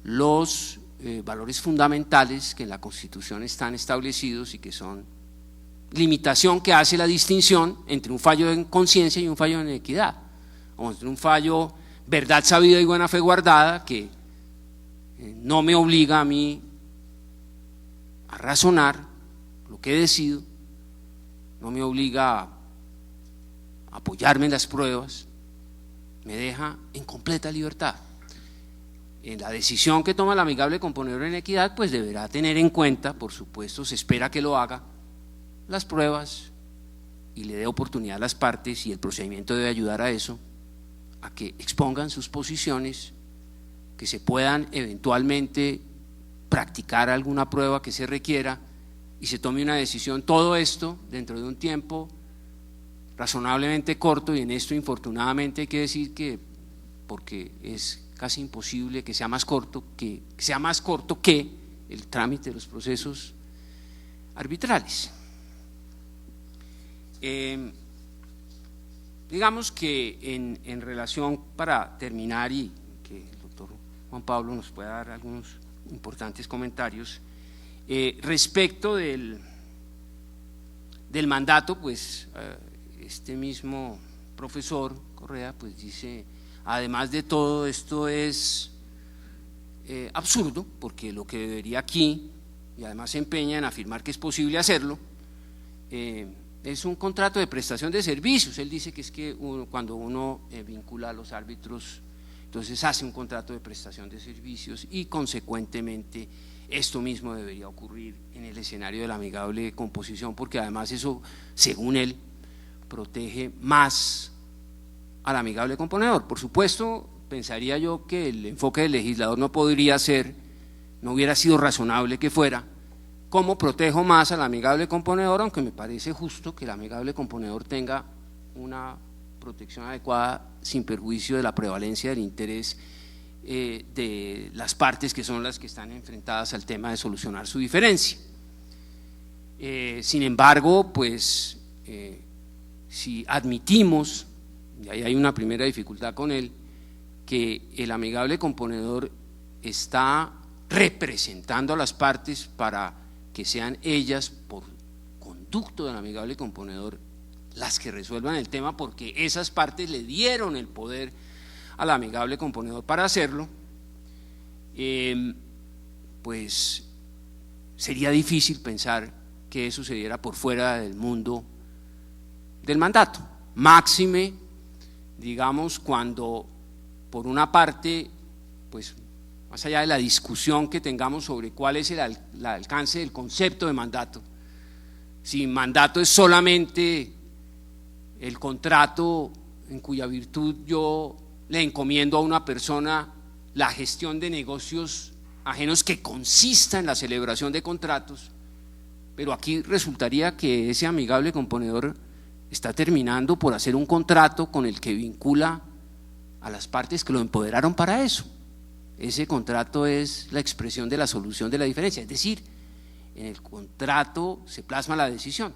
los valores fundamentales que en la Constitución están establecidos y que son limitación que hace la distinción entre un fallo en conciencia y un fallo en equidad, o entre un fallo verdad sabida y buena fe guardada, que no me obliga a mí a razonar lo que decido, no me obliga a apoyarme en las pruebas, me deja en completa libertad. En la decisión que toma el amigable componedor en equidad, pues deberá tener en cuenta, por supuesto, se espera que lo haga, las pruebas, y le dé oportunidad a las partes, y el procedimiento debe ayudar a eso, a que expongan sus posiciones, que se puedan eventualmente practicar alguna prueba que se requiera y se tome una decisión. Todo esto dentro de un tiempo razonablemente corto, y en esto infortunadamente hay que decir que, porque es casi imposible que sea más corto que el trámite de los procesos arbitrales. Digamos que en relación, para terminar, y que el doctor Juan Pablo nos pueda dar algunos importantes comentarios, respecto del mandato, pues este mismo profesor Correa pues dice: además de todo esto es absurdo, porque lo que debería aquí, y además se empeña en afirmar que es posible hacerlo, es un contrato de prestación de servicios. Él dice que es que cuando uno vincula a los árbitros, entonces hace un contrato de prestación de servicios, y consecuentemente esto mismo debería ocurrir en el escenario de la amigable composición, porque además eso, según él, protege más al amigable componedor. Por supuesto, pensaría yo que el enfoque del legislador no hubiera sido razonable que fuera: ¿cómo protejo más al amigable componedor? Aunque me parece justo que el amigable componedor tenga una protección adecuada sin perjuicio de la prevalencia del interés de las partes, que son las que están enfrentadas al tema de solucionar su diferencia. Sin embargo, pues si admitimos, y ahí hay una primera dificultad con él, que el amigable componedor está representando a las partes para que sean ellas, por conducto del amigable componedor, las que resuelvan el tema, porque esas partes le dieron el poder al amigable componedor para hacerlo, pues sería difícil pensar que eso se diera por fuera del mundo del mandato. Máxime, digamos, cuando por una parte, pues más allá de la discusión que tengamos sobre cuál es el alcance del concepto de mandato, si mandato es solamente el contrato en cuya virtud yo le encomiendo a una persona la gestión de negocios ajenos que consista en la celebración de contratos, pero aquí resultaría que ese amigable componedor está terminando por hacer un contrato con el que vincula a las partes que lo empoderaron para eso. Ese contrato es la expresión de la solución de la diferencia, es decir, en el contrato se plasma la decisión.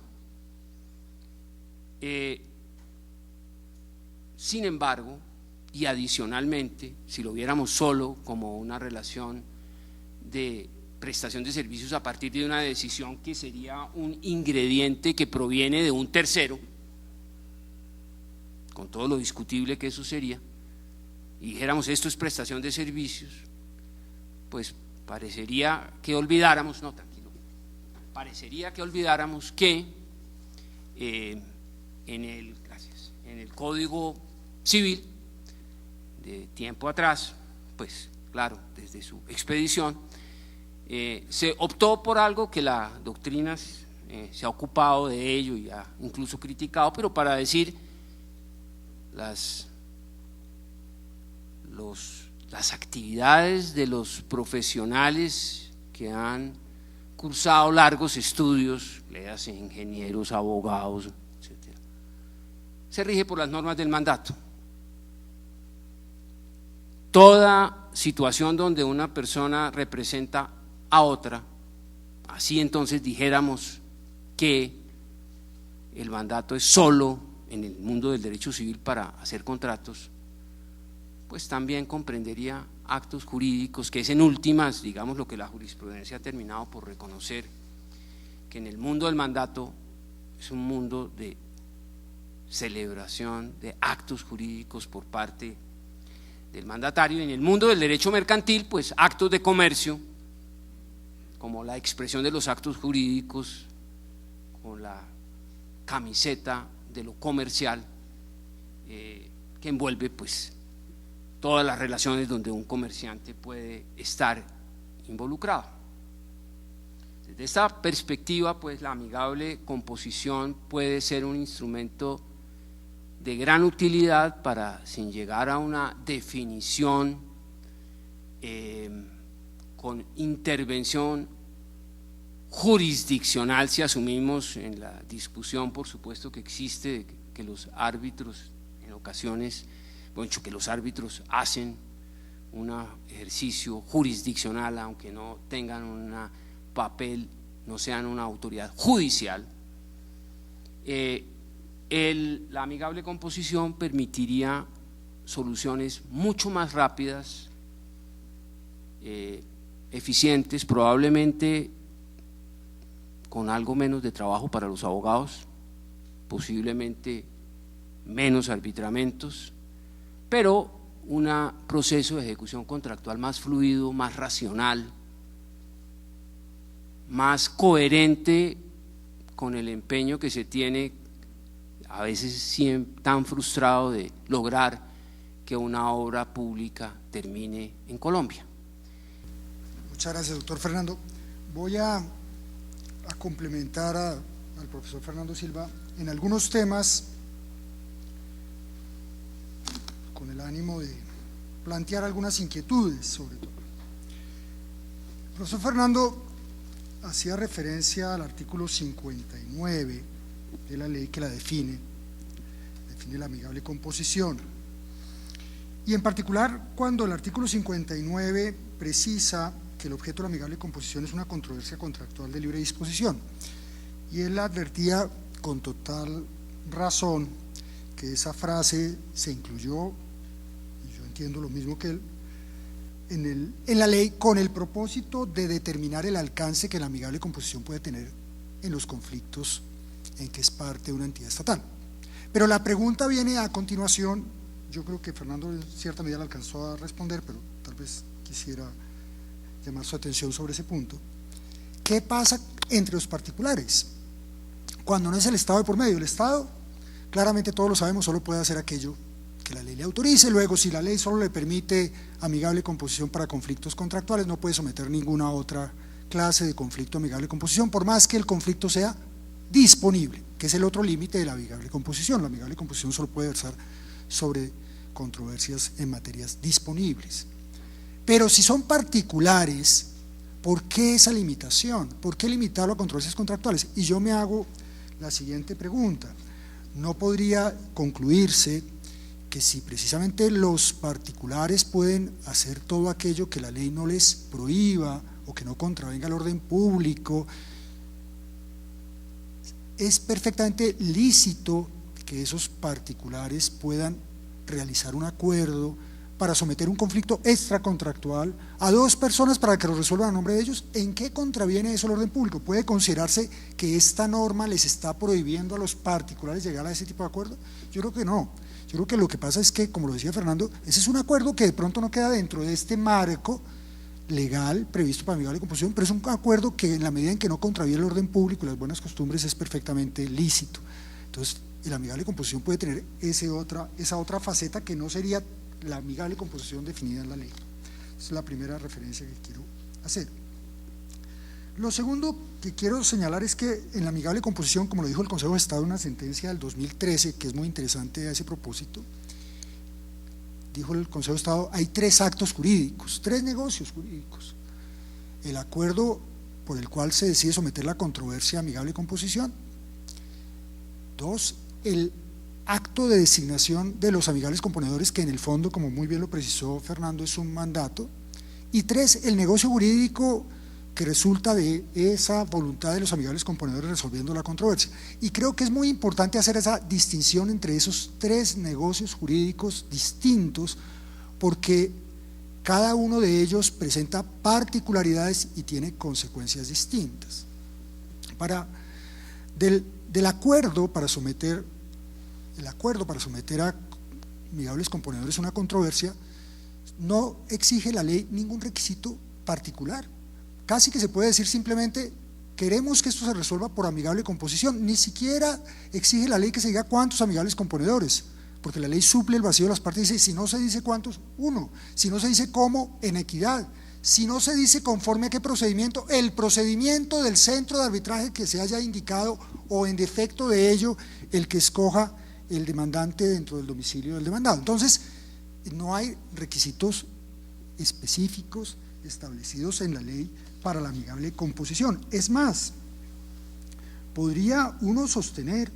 Sin embargo, y adicionalmente, si lo viéramos solo como una relación de prestación de servicios a partir de una decisión que sería un ingrediente que proviene de un tercero, con todo lo discutible que eso sería, y dijéramos esto es prestación de servicios, pues parecería que olvidáramos, no, tranquilo, parecería que olvidáramos que en el Código Civil de tiempo atrás, pues claro, desde su expedición, se optó por algo que la doctrina se ha ocupado de ello y ha incluso criticado, pero para decir las actividades de los profesionales que han cursado largos estudios, léase ingenieros, abogados, etc., se rige por las normas del mandato. Toda situación donde una persona representa a otra, así entonces dijéramos que el mandato es solo en el mundo del derecho civil para hacer contratos, pues también comprendería actos jurídicos, que es en últimas, digamos, lo que la jurisprudencia ha terminado por reconocer, que en el mundo del mandato es un mundo de celebración de actos jurídicos por parte del mandatario, y en el mundo del derecho mercantil, pues actos de comercio, como la expresión de los actos jurídicos con la camiseta de lo comercial, que envuelve pues todas las relaciones donde un comerciante puede estar involucrado. Desde esta perspectiva, pues la amigable composición puede ser un instrumento de gran utilidad para, sin llegar a una definición con intervención jurisdiccional, si asumimos en la discusión, por supuesto, que existe, que los árbitros en ocasiones, bueno, que los árbitros hacen un ejercicio jurisdiccional, aunque no tengan un papel, no sean una autoridad judicial. La amigable composición permitiría soluciones mucho más rápidas, eficientes, probablemente con algo menos de trabajo para los abogados, posiblemente menos arbitramentos, pero un proceso de ejecución contractual más fluido, más racional, más coherente con el empeño que se tiene, a veces tan frustrado, de lograr que una obra pública termine en Colombia. Muchas gracias, doctor Fernando. Voy a complementar al profesor Fernando Silva en algunos temas, con el ánimo de plantear algunas inquietudes sobre todo. El profesor Fernando hacía referencia al artículo 59 de la ley que la define la amigable composición, y en particular cuando el artículo 59 precisa que el objeto de la amigable composición es una controversia contractual de libre disposición, y él advertía con total razón que esa frase se incluyó, y yo entiendo lo mismo que él, en la ley con el propósito de determinar el alcance que la amigable composición puede tener en los conflictos en que es parte de una entidad estatal. Pero la pregunta viene a continuación, yo creo que Fernando en cierta medida la alcanzó a responder, pero tal vez quisiera llamar su atención sobre ese punto. ¿qué pasa entre los particulares? Cuando no es el Estado de por medio, el Estado, claramente todos lo sabemos, solo puede hacer aquello que la ley le autorice. Luego, si la ley solo le permite amigable composición para conflictos contractuales, no puede someter ninguna otra clase de conflicto amigable composición, por más que el conflicto sea disponible, que es el otro límite de la amigable composición. La amigable composición solo puede versar sobre controversias en materias disponibles. Pero si son particulares, ¿por qué esa limitación? ¿Por qué limitarlo a controversias contractuales? Y yo me hago la siguiente pregunta: ¿no podría concluirse que si precisamente los particulares pueden hacer todo aquello que la ley no les prohíba o que no contravenga el orden público, es perfectamente lícito que esos particulares puedan realizar un acuerdo para someter un conflicto extracontractual a dos personas para que lo resuelvan a nombre de ellos? ¿En qué contraviene eso el orden público? ¿Puede considerarse que esta norma les está prohibiendo a los particulares llegar a ese tipo de acuerdo? Yo creo que no. Yo creo que lo que pasa es que, como lo decía Fernando, ese es un acuerdo que de pronto no queda dentro de este marco legal previsto para amigable composición, pero es un acuerdo que, en la medida en que no contraviene el orden público y las buenas costumbres, es perfectamente lícito. Entonces, el amigable composición puede tener esa otra faceta que no sería la amigable composición definida en la ley. Esa es la primera referencia que quiero hacer. Lo segundo que quiero señalar es que en la amigable composición, como lo dijo el Consejo de Estado en una sentencia del 2013, que es muy interesante a ese propósito, dijo el Consejo de Estado, hay tres actos jurídicos, tres negocios jurídicos: el acuerdo por el cual se decide someter la controversia a amigable composición; dos, el acto de designación de los amigables componedores, que en el fondo, como muy bien lo precisó Fernando, es un mandato; y tres, el negocio jurídico que resulta de esa voluntad de los amigables componedores resolviendo la controversia. Y creo que es muy importante hacer esa distinción entre esos tres negocios jurídicos distintos, porque cada uno de ellos presenta particularidades y tiene consecuencias distintas. Del acuerdo para someter a amigables componedores una controversia, no exige la ley ningún requisito particular. Casi que se puede decir simplemente: queremos que esto se resuelva por amigable composición. Ni siquiera exige la ley que se diga cuántos amigables componedores, porque la ley suple el vacío de las partes y dice: si no se dice cuántos, uno; si no se dice cómo, en equidad; si no se dice conforme a qué procedimiento, el procedimiento del centro de arbitraje que se haya indicado, o en defecto de ello, el que escoja el demandante dentro del domicilio del demandado. Entonces, no hay requisitos específicos establecidos en la ley para la amigable composición. Es más, podría uno sostener,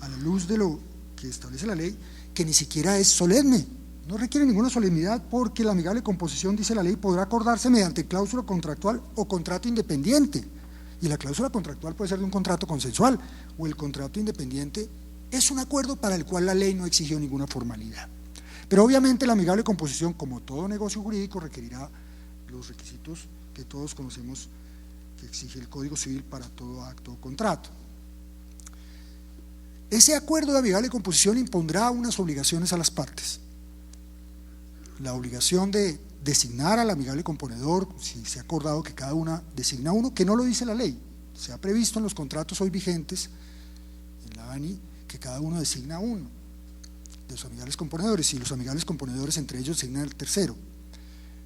a la luz de lo que establece la ley, que ni siquiera es solemne, no requiere ninguna solemnidad, porque la amigable composición, dice la ley, podrá acordarse mediante cláusula contractual o contrato independiente, y la cláusula contractual puede ser de un contrato consensual, o el contrato independiente es un acuerdo para el cual la ley no exigió ninguna formalidad. Pero obviamente la amigable composición, como todo negocio jurídico, requerirá los requisitos que todos conocemos que exige el Código Civil para todo acto o contrato. Ese acuerdo de amigable composición impondrá unas obligaciones a las partes: la obligación de designar al amigable componedor, si se ha acordado que cada una designa uno, que no lo dice la ley, se ha previsto en los contratos hoy vigentes en la ANI que cada uno designa uno de los amigables componedores, y los amigables componedores entre ellos designan el tercero.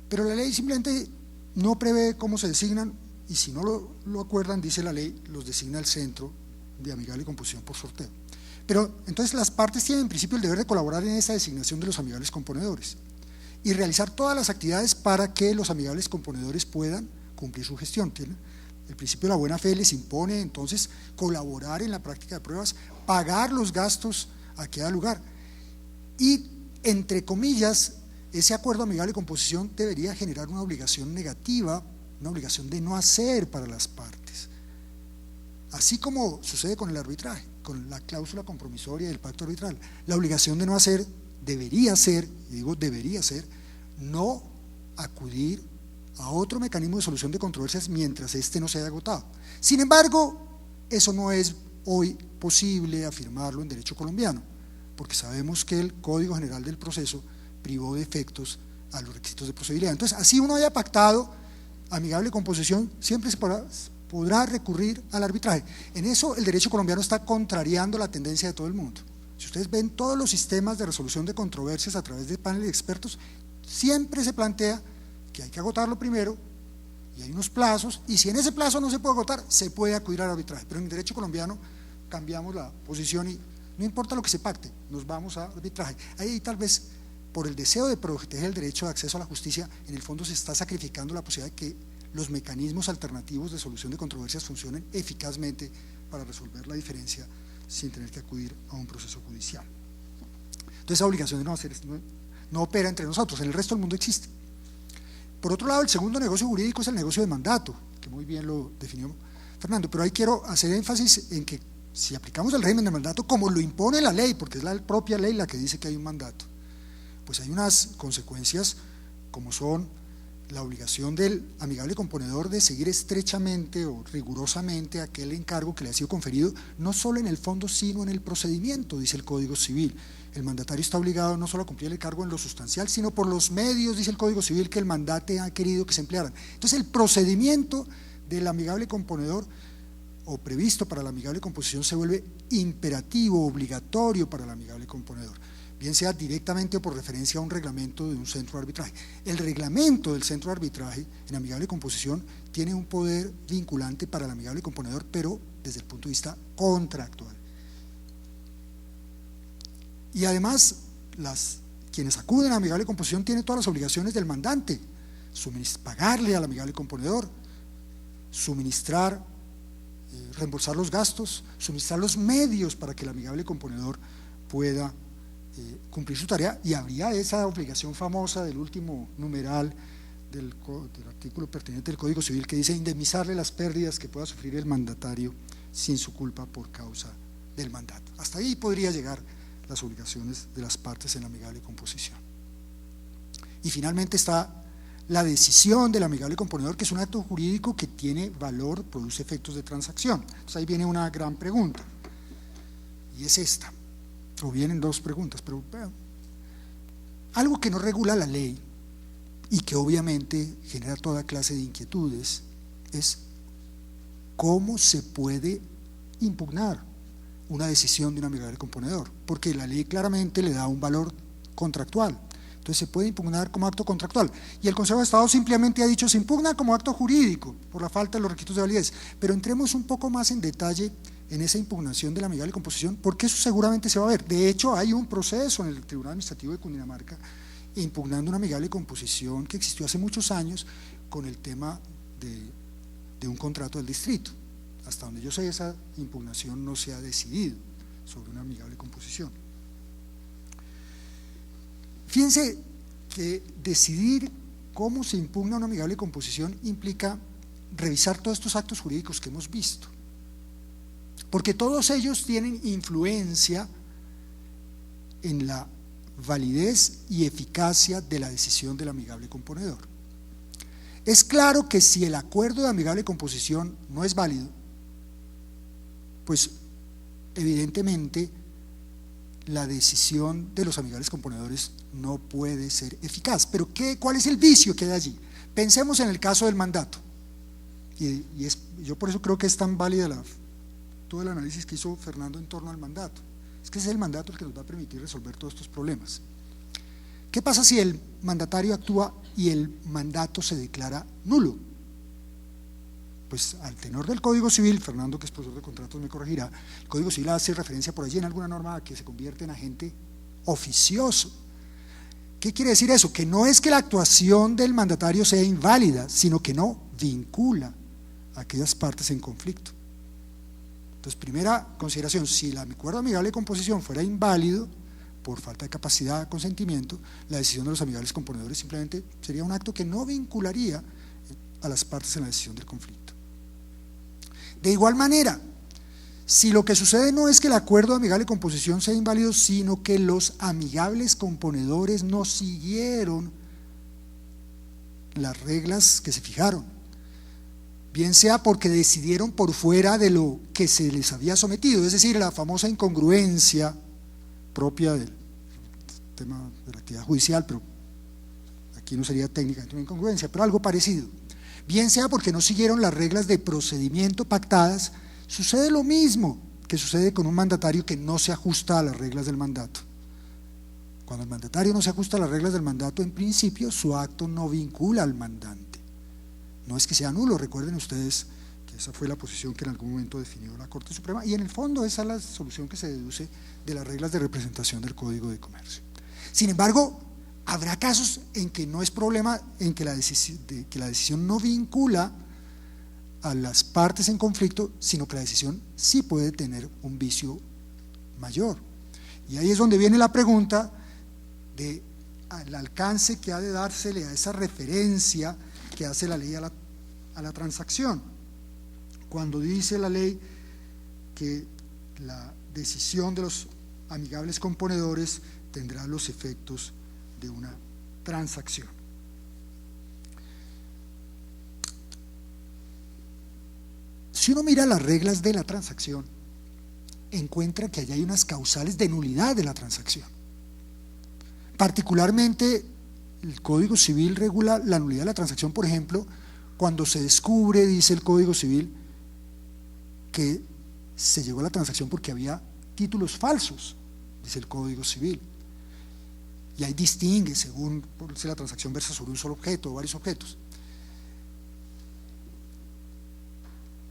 Pero la ley simplemente no prevé cómo se designan, y si no lo acuerdan, dice la ley, los designa el centro de amigable composición por sorteo. Pero entonces las partes tienen en principio el deber de colaborar en esa designación de los amigables componedores y realizar todas las actividades para que los amigables componedores puedan cumplir su gestión. El principio de la buena fe les impone entonces colaborar en la práctica de pruebas, pagar los gastos a que da lugar, y, entre comillas, ese acuerdo amigable de composición debería generar una obligación negativa, una obligación de no hacer para las partes, así como sucede con el arbitraje, con la cláusula compromisoria del pacto arbitral. La obligación de no hacer debería ser, y digo debería ser, no acudir a otro mecanismo de solución de controversias mientras éste no se haya agotado. Sin embargo, eso no es hoy posible afirmarlo en derecho colombiano, porque sabemos que el Código General del Proceso privó de efectos a los requisitos de procedibilidad. Entonces, así uno haya pactado amigable composición, siempre se podrá recurrir al arbitraje. En eso el derecho colombiano está contrariando la tendencia de todo el mundo. Si ustedes ven todos los sistemas de resolución de controversias a través de paneles de expertos, siempre se plantea que hay que agotarlo primero y hay unos plazos, y si en ese plazo no se puede agotar, se puede acudir al arbitraje. Pero en el derecho colombiano cambiamos la posición y no importa lo que se pacte, nos vamos a arbitraje. Ahí tal vez por el deseo de proteger el derecho de acceso a la justicia, en el fondo se está sacrificando la posibilidad de que los mecanismos alternativos de solución de controversias funcionen eficazmente para resolver la diferencia sin tener que acudir a un proceso judicial. Entonces esa obligación de no hacer esto no opera entre nosotros, en el resto del mundo existe. Por otro lado, el segundo negocio jurídico es el negocio de mandato, que muy bien lo definió Fernando, pero ahí quiero hacer énfasis en que si aplicamos el régimen de mandato como lo impone la ley, porque es la propia ley la que dice que hay un mandato, pues hay unas consecuencias como son la obligación del amigable componedor de seguir estrechamente o rigurosamente aquel encargo que le ha sido conferido, no solo en el fondo sino en el procedimiento, dice el Código Civil. El mandatario está obligado no solo a cumplir el cargo en lo sustancial, sino por los medios, dice el Código Civil, que el mandante ha querido que se emplearan. Entonces el procedimiento del amigable componedor o previsto para la amigable composición se vuelve imperativo, obligatorio para el amigable componedor, bien sea directamente o por referencia a un reglamento de un centro de arbitraje. El reglamento del centro de arbitraje en amigable composición tiene un poder vinculante para el amigable componedor, pero desde el punto de vista contractual. Y además, quienes acuden a amigable composición tienen todas las obligaciones del mandante, pagarle al amigable componedor, suministrar, reembolsar los gastos, suministrar los medios para que el amigable componedor pueda cumplir su tarea, y habría esa obligación famosa del último numeral del artículo pertinente del Código Civil que dice indemnizarle las pérdidas que pueda sufrir el mandatario sin su culpa por causa del mandato. Hasta ahí podría llegar las obligaciones de las partes en la amigable composición. Y finalmente está la decisión del amigable componedor, que es un acto jurídico que tiene valor, produce efectos de transacción. Entonces ahí viene una gran pregunta, y es esta, o vienen dos preguntas, pero algo que no regula la ley y que obviamente genera toda clase de inquietudes es cómo se puede impugnar una decisión de un amigable componedor, porque la ley claramente le da un valor contractual. Entonces se puede impugnar como acto contractual, y el Consejo de Estado simplemente ha dicho se impugna como acto jurídico por la falta de los requisitos de validez. Pero entremos un poco más en detalle en esa impugnación de la amigable composición, porque eso seguramente se va a ver. De hecho, hay un proceso en el Tribunal Administrativo de Cundinamarca impugnando una amigable composición que existió hace muchos años con el tema de un contrato del distrito. Hasta donde yo sé, esa impugnación no se ha decidido sobre una amigable composición. Fíjense que decidir cómo se impugna una amigable composición implica revisar todos estos actos jurídicos que hemos visto, porque todos ellos tienen influencia en la validez y eficacia de la decisión del amigable componedor. Es claro que si el acuerdo de amigable composición no es válido, pues evidentemente la decisión de los amigables componedores no puede ser eficaz. Pero ¿cuál es el vicio que hay allí? Pensemos en el caso del mandato, yo por eso creo que es tan válida todo el análisis que hizo Fernando en torno al mandato. Es que ese es el mandato el que nos va a permitir resolver todos estos problemas. ¿Qué pasa si el mandatario actúa y el mandato se declara nulo? Pues al tenor del Código Civil, Fernando, que es profesor de contratos, me corregirá, el Código Civil hace referencia por allí en alguna norma a que se convierte en agente oficioso. ¿Qué quiere decir eso? Que no es que la actuación del mandatario sea inválida, sino que no vincula a aquellas partes en conflicto. Entonces, primera consideración, si el acuerdo amigable de composición fuera inválido por falta de capacidad, consentimiento, la decisión de los amigables componedores simplemente sería un acto que no vincularía a las partes en la decisión del conflicto. De igual manera, si lo que sucede no es que el acuerdo de amigable composición sea inválido, sino que los amigables componedores no siguieron las reglas que se fijaron, bien sea porque decidieron por fuera de lo que se les había sometido, es decir, la famosa incongruencia propia del tema de la actividad judicial, pero aquí no sería técnicamente una incongruencia, pero algo parecido. bien sea porque no siguieron las reglas de procedimiento pactadas, sucede lo mismo que sucede con un mandatario que no se ajusta a las reglas del mandato. Cuando el mandatario no se ajusta a las reglas del mandato, en principio su acto no vincula al mandante. No es que sea nulo, recuerden ustedes que esa fue la posición que en algún momento definió la Corte Suprema, y en el fondo esa es la solución que se deduce de las reglas de representación del Código de Comercio. Sin embargo, habrá casos en que no es problema, en que la decisión no vincula a las partes en conflicto, sino que la decisión sí puede tener un vicio mayor. Y ahí es donde viene la pregunta del alcance que ha de dársele a esa referencia que hace la ley a la transacción. Cuando dice la ley que la decisión de los amigables componedores tendrá los efectos de una transacción. Si uno mira las reglas de la transacción, encuentra que allá hay unas causales de nulidad de la transacción. Particularmente, el Código Civil regula la nulidad de la transacción, por ejemplo, cuando se descubre, dice el Código Civil, que se llegó a la transacción porque había títulos falsos, dice el Código Civil. Y ahí distingue según si la transacción versa sobre un solo objeto o varios objetos.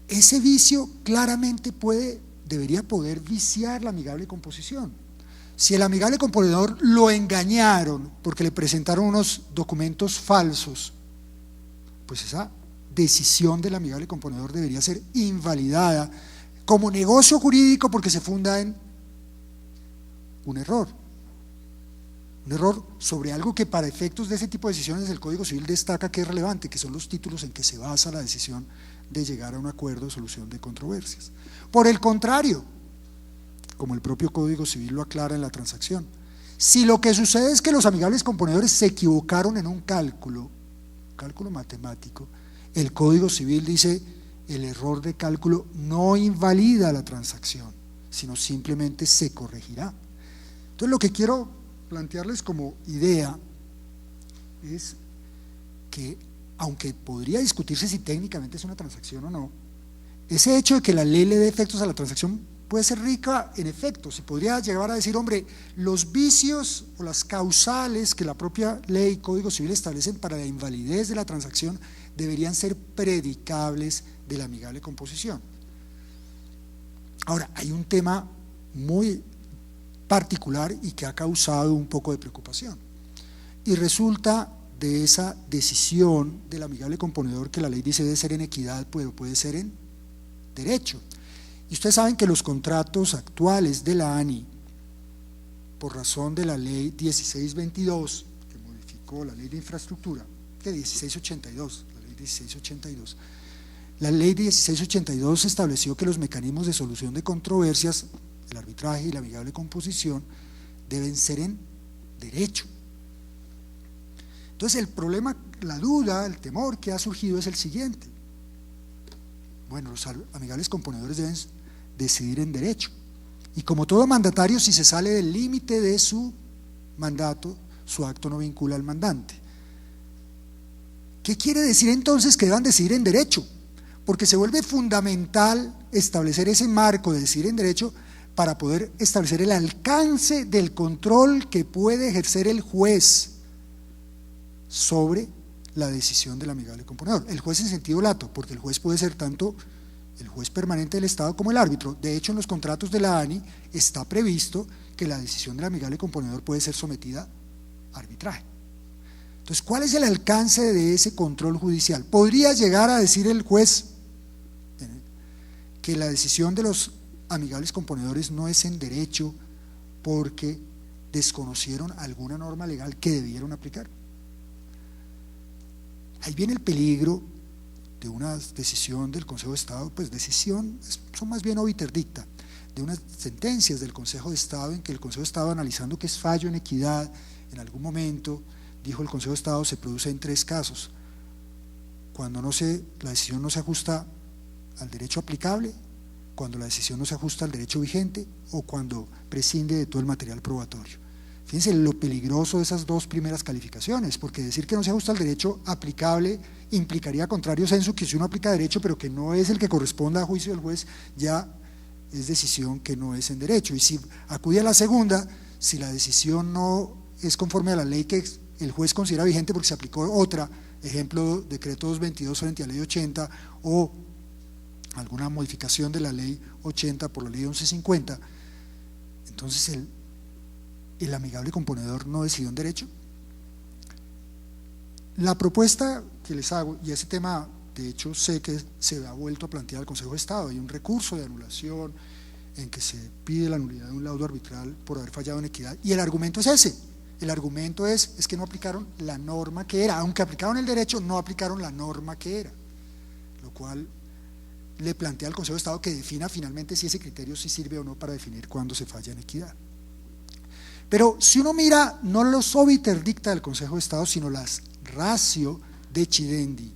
Ese vicio claramente debería poder viciar la amigable composición. Si el amigable componedor lo engañaron porque le presentaron unos documentos falsos, pues esa decisión del amigable componedor debería ser invalidada como negocio jurídico porque se funda en un error sobre algo que para efectos de ese tipo de decisiones el Código Civil destaca que es relevante, que son los títulos en que se basa la decisión de llegar a un acuerdo de solución de controversias. Por el contrario, como el propio Código Civil lo aclara en la transacción, si lo que sucede es que los amigables componedores se equivocaron en un cálculo matemático, el Código Civil dice el error de cálculo no invalida la transacción, sino simplemente se corregirá. Entonces lo que quiero plantearles como idea es que, aunque podría discutirse si técnicamente es una transacción o no, ese hecho de que la ley le dé efectos a la transacción puede ser rica en efectos, y podría llegar a decir, hombre, los vicios o las causales que la propia ley, Código Civil establecen para la invalidez de la transacción deberían ser predicables de la amigable composición. Ahora, hay un tema muy particular y que ha causado un poco de preocupación, y resulta de esa decisión del amigable componedor que la ley dice debe ser en equidad, pero puede ser en derecho. Y ustedes saben que los contratos actuales de la ANI, por razón de la ley 1622, que modificó la ley de infraestructura, de 1682, la ley 1682, la ley 1682 estableció que los mecanismos de solución de controversias, el arbitraje y la amigable composición, deben ser en derecho. Entonces el problema, la duda, el temor que ha surgido es el siguiente: bueno, los amigables componedores deben decidir en derecho, y como todo mandatario, si se sale del límite de su mandato, su acto no vincula al mandante. ¿Qué quiere decir entonces que deban decidir en derecho? Porque se vuelve fundamental establecer ese marco de decidir en derecho para poder establecer el alcance del control que puede ejercer el juez sobre la decisión del amigable componedor. El juez en sentido lato, porque el juez puede ser tanto el juez permanente del Estado como el árbitro. De hecho, en los contratos de la ANI está previsto que la decisión del amigable componedor puede ser sometida a arbitraje. Entonces, ¿cuál es el alcance de ese control judicial? ¿Podría llegar a decir el juez que la decisión de los amigables componedores no es en derecho porque desconocieron alguna norma legal que debieron aplicar? Ahí viene el peligro de una decisión del Consejo de Estado, pues decisión, son más bien obiterdicta, de unas sentencias del Consejo de Estado en que el Consejo de Estado, analizando que es fallo en equidad, en algún momento dijo el Consejo de Estado se produce en 3 casos: cuando la decisión no se ajusta al derecho aplicable, cuando la decisión no se ajusta al derecho vigente, o cuando prescinde de todo el material probatorio. Fíjense lo peligroso de esas dos primeras calificaciones, porque decir que no se ajusta al derecho aplicable implicaría contrario sensu, que si uno aplica derecho pero que no es el que corresponda a juicio del juez, ya es decisión que no es en derecho. Y si acude a la segunda, si la decisión no es conforme a la ley que el juez considera vigente porque se aplicó otra, ejemplo, decreto 222 frente a ley 80 o alguna modificación de la ley 80 por la ley 1150, entonces el amigable componedor no decidió en derecho. La propuesta que les hago, y ese tema de hecho sé que se ha vuelto a plantear al Consejo de Estado, hay un recurso de anulación en que se pide la nulidad de un laudo arbitral por haber fallado en equidad, y el argumento es ese, el argumento es que no aplicaron la norma que era, aunque aplicaron el derecho, no aplicaron la norma que era, lo cual le plantea al Consejo de Estado que defina finalmente si ese criterio sí sirve o no para definir cuándo se falla en equidad. Pero si uno mira no los obiter dicta del Consejo de Estado, sino las ratio decidendi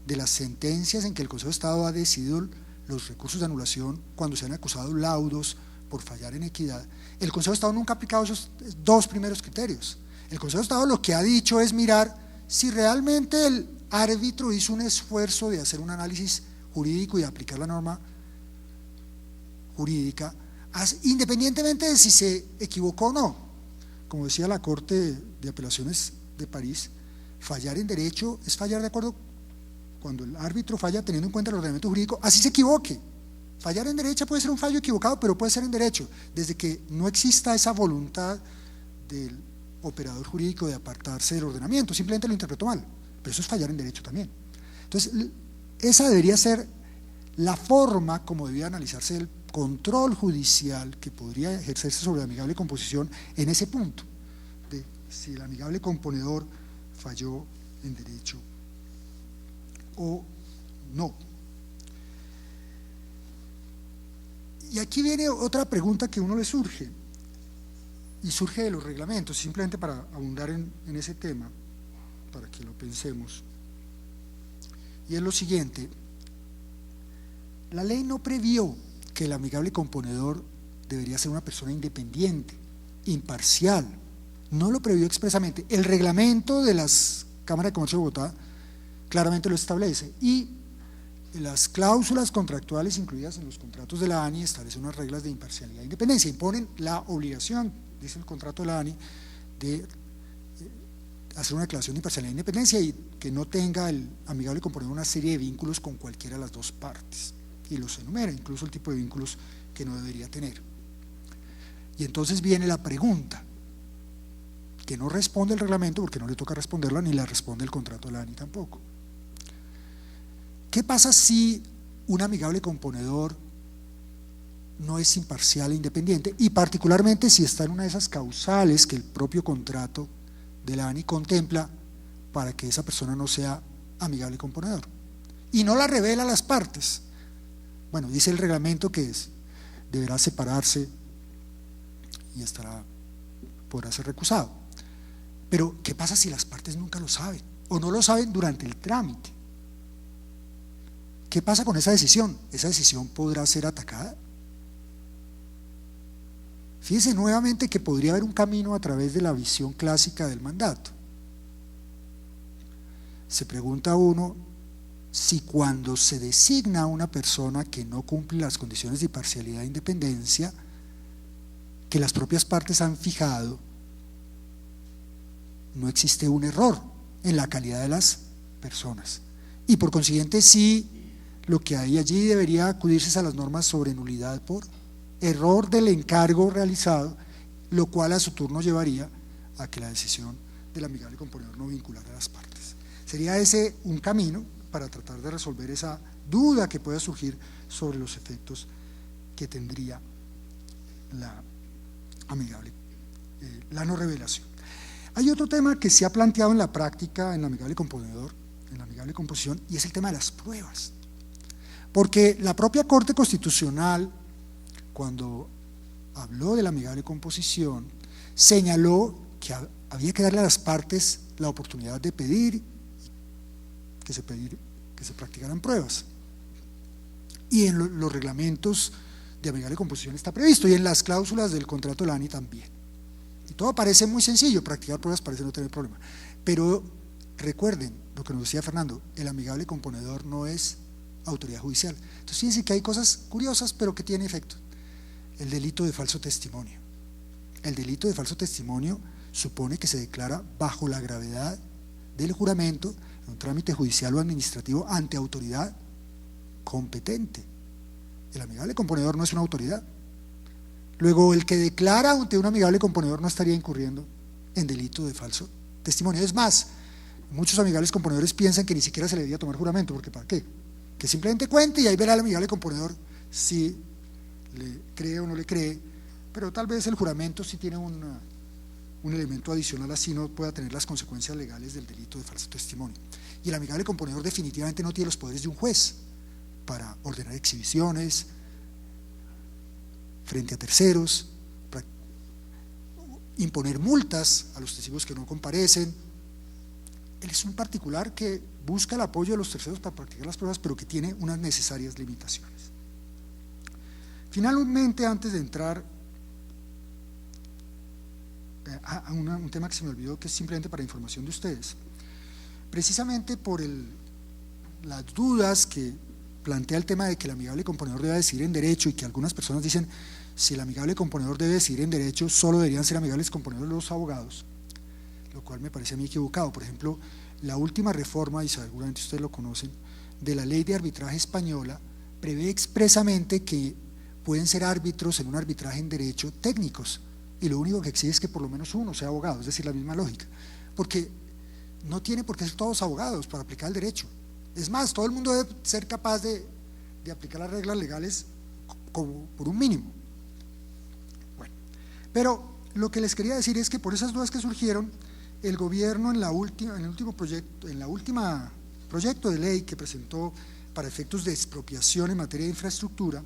de las sentencias en que el Consejo de Estado ha decidido los recursos de anulación cuando se han acusado laudos por fallar en equidad, el Consejo de Estado nunca ha aplicado esos dos primeros criterios. El Consejo de Estado lo que ha dicho es mirar si realmente el árbitro hizo un esfuerzo de hacer un análisis jurídico y aplicar la norma jurídica, independientemente de si se equivocó o no. Como decía la Corte de Apelaciones de París, fallar en derecho es fallar de acuerdo, cuando el árbitro falla teniendo en cuenta el ordenamiento jurídico, así se equivoque. Fallar en derecho puede ser un fallo equivocado, pero puede ser en derecho, desde que no exista esa voluntad del operador jurídico de apartarse del ordenamiento, simplemente lo interpretó mal, pero eso es fallar en derecho también. Entonces, esa debería ser la forma como debía analizarse el control judicial que podría ejercerse sobre la amigable composición en ese punto, de si el amigable componedor falló en derecho o no. Y aquí viene otra pregunta que a uno le surge, y surge de los reglamentos, simplemente para abundar en ese tema, para que lo pensemos, y es lo siguiente: la ley no previó que el amigable componedor debería ser una persona independiente, imparcial, no lo previó expresamente. El reglamento de las Cámaras de Comercio de Bogotá claramente lo establece, y las cláusulas contractuales incluidas en los contratos de la ANI establecen unas reglas de imparcialidad e independencia, imponen la obligación, dice el contrato de la ANI, de hacer una declaración de imparcialidad e independencia y que no tenga el amigable componedor una serie de vínculos con cualquiera de las dos partes, y los enumera, incluso el tipo de vínculos que no debería tener. Y entonces viene la pregunta, que no responde el reglamento porque no le toca responderla, ni la responde el contrato de la ANI tampoco. ¿Qué pasa si un amigable componedor no es imparcial e independiente, y particularmente si está en una de esas causales que el propio contrato de la ANI contempla para que esa persona no sea amigable componedor, y no la revela a las partes? Bueno, dice el reglamento que deberá separarse y podrá ser recusado. Pero ¿qué pasa si las partes nunca lo saben o no lo saben durante el trámite? ¿Qué pasa con esa decisión? ¿Esa decisión podrá ser atacada? Fíjese nuevamente que podría haber un camino a través de la visión clásica del mandato. Se pregunta uno si cuando se designa a una persona que no cumple las condiciones de imparcialidad e independencia que las propias partes han fijado, no existe un error en la calidad de las personas, y por consiguiente sí, lo que hay allí debería acudirse a las normas sobre nulidad por error del encargo realizado, lo cual a su turno llevaría a que la decisión del amigable componedor no vinculara a las partes. Sería ese un camino para tratar de resolver esa duda que pueda surgir sobre los efectos que tendría la amigable, la no revelación. Hay otro tema que se ha planteado en la práctica en la amigable componedor, en la amigable composición, y es el tema de las pruebas. Porque la propia Corte Constitucional, cuando habló de la amigable composición, señaló que había que darle a las partes la oportunidad de pedir que se practicaran pruebas. Y en los reglamentos de amigable composición está previsto, y en las cláusulas del contrato de la ANI también. Y todo parece muy sencillo, practicar pruebas parece no tener problema. Pero recuerden lo que nos decía Fernando, el amigable componedor no es autoridad judicial. Entonces fíjense que hay cosas curiosas, pero que tienen efecto. El delito de falso testimonio. El delito de falso testimonio supone que se declara bajo la gravedad del juramento en un trámite judicial o administrativo ante autoridad competente. El amigable componedor no es una autoridad. Luego, el que declara ante un amigable componedor no estaría incurriendo en delito de falso testimonio. Es más, muchos amigables componedores piensan que ni siquiera se le debería tomar juramento, porque ¿para qué? Que simplemente cuente y ahí verá el amigable componedor si le cree o no le cree, pero tal vez el juramento sí tiene un elemento adicional, así no pueda tener las consecuencias legales del delito de falso testimonio. Y el amigable componedor definitivamente no tiene los poderes de un juez para ordenar exhibiciones frente a terceros, para imponer multas a los testigos que no comparecen. Él es un particular que busca el apoyo de los terceros para practicar las pruebas, pero que tiene unas necesarias limitaciones. Finalmente, antes de entrar a un tema que se me olvidó, que es simplemente para información de ustedes, precisamente por las dudas que plantea el tema de que el amigable componedor debe decidir en derecho, y que algunas personas dicen, si el amigable componedor debe decidir en derecho, solo deberían ser amigables componedores los abogados, lo cual me parece a mí equivocado. Por ejemplo, la última reforma, y seguramente ustedes lo conocen, de la ley de arbitraje española, prevé expresamente que pueden ser árbitros en un arbitraje en derecho técnicos, y lo único que exige es que por lo menos uno sea abogado, es decir, la misma lógica, porque no tiene por qué ser todos abogados para aplicar el derecho. Es más, todo el mundo debe ser capaz de aplicar las reglas legales como por un mínimo. Bueno, pero lo que les quería decir es que por esas dudas que surgieron, el gobierno en el último proyecto de ley que presentó para efectos de expropiación en materia de infraestructura,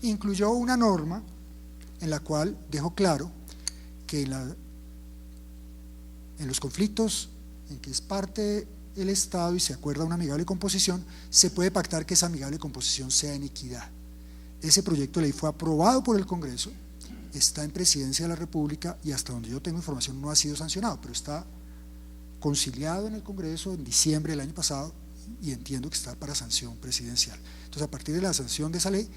incluyó una norma en la cual dejó claro que en los conflictos en que es parte el Estado y se acuerda una amigable composición, se puede pactar que esa amigable composición sea en equidad. Ese proyecto de ley fue aprobado por el Congreso, está en Presidencia de la República y hasta donde yo tengo información no ha sido sancionado, pero está conciliado en el Congreso en diciembre del año pasado y entiendo que está para sanción presidencial. Entonces, a partir de la sanción de esa ley,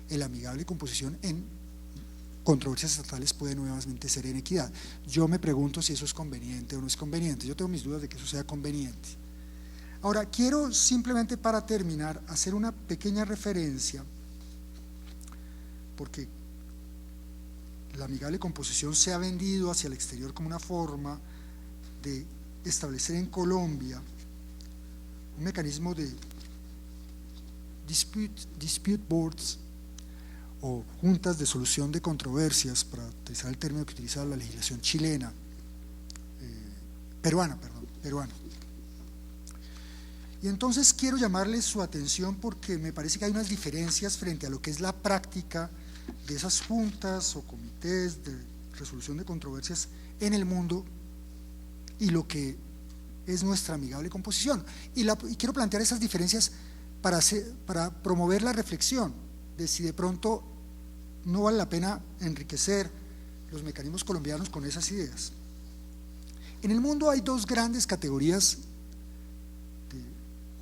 el amigable composición en controversias estatales puede nuevamente ser en equidad. Yo me pregunto si eso es conveniente o no es conveniente. Yo tengo mis dudas de que eso sea conveniente. Ahora, quiero simplemente para terminar hacer una pequeña referencia, porque la amigable composición se ha vendido hacia el exterior como una forma de establecer en Colombia un mecanismo de dispute boards o juntas de solución de controversias, para utilizar el término que utiliza la legislación chilena, peruana. Y entonces quiero llamarles su atención porque me parece que hay unas diferencias frente a lo que es la práctica de esas juntas o comités de resolución de controversias en el mundo y lo que es nuestra amigable composición. Y quiero plantear esas diferencias para promover la reflexión de si de pronto no vale la pena enriquecer los mecanismos colombianos con esas ideas. En el mundo hay dos grandes categorías de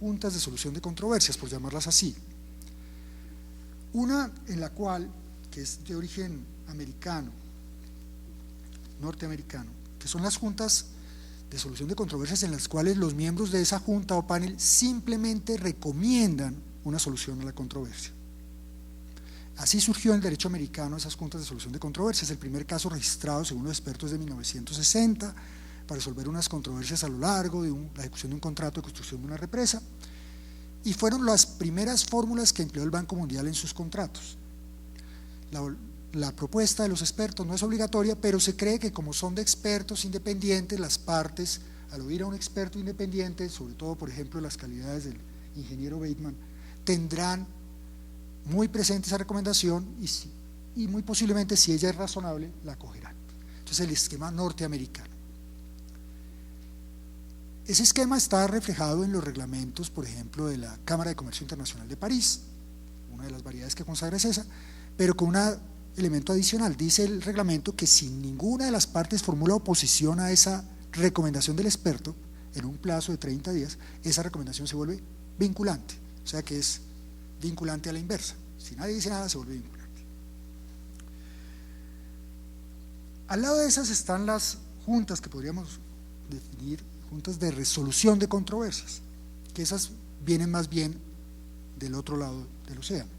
juntas de solución de controversias, por llamarlas así. Una en la cual, que es de origen americano, norteamericano, que son las juntas de solución de controversias en las cuales los miembros de esa junta o panel simplemente recomiendan una solución a la controversia. Así surgió en el derecho americano esas juntas de solución de controversias. El primer caso registrado, según los expertos, de 1960, para resolver unas controversias a lo largo de la ejecución de un contrato de construcción de una represa, y fueron las primeras fórmulas que empleó el Banco Mundial en sus contratos. La propuesta de los expertos no es obligatoria, pero se cree que como son de expertos independientes, las partes, al oír a un experto independiente, sobre todo, por ejemplo, las calidades del ingeniero Bateman, tendrán muy presente esa recomendación y muy posiblemente, si ella es razonable, la acogerán. Entonces, el esquema norteamericano. Ese esquema está reflejado en los reglamentos, por ejemplo, de la Cámara de Comercio Internacional de París, una de las variedades que consagra es esa, pero con una elemento adicional. Dice el reglamento que si ninguna de las partes formula oposición a esa recomendación del experto, en un plazo de 30 días, esa recomendación se vuelve vinculante, o sea que es vinculante a la inversa. Si nadie dice nada, se vuelve vinculante. Al lado de esas están las juntas que podríamos definir, juntas de resolución de controversias, que esas vienen más bien del otro lado del océano.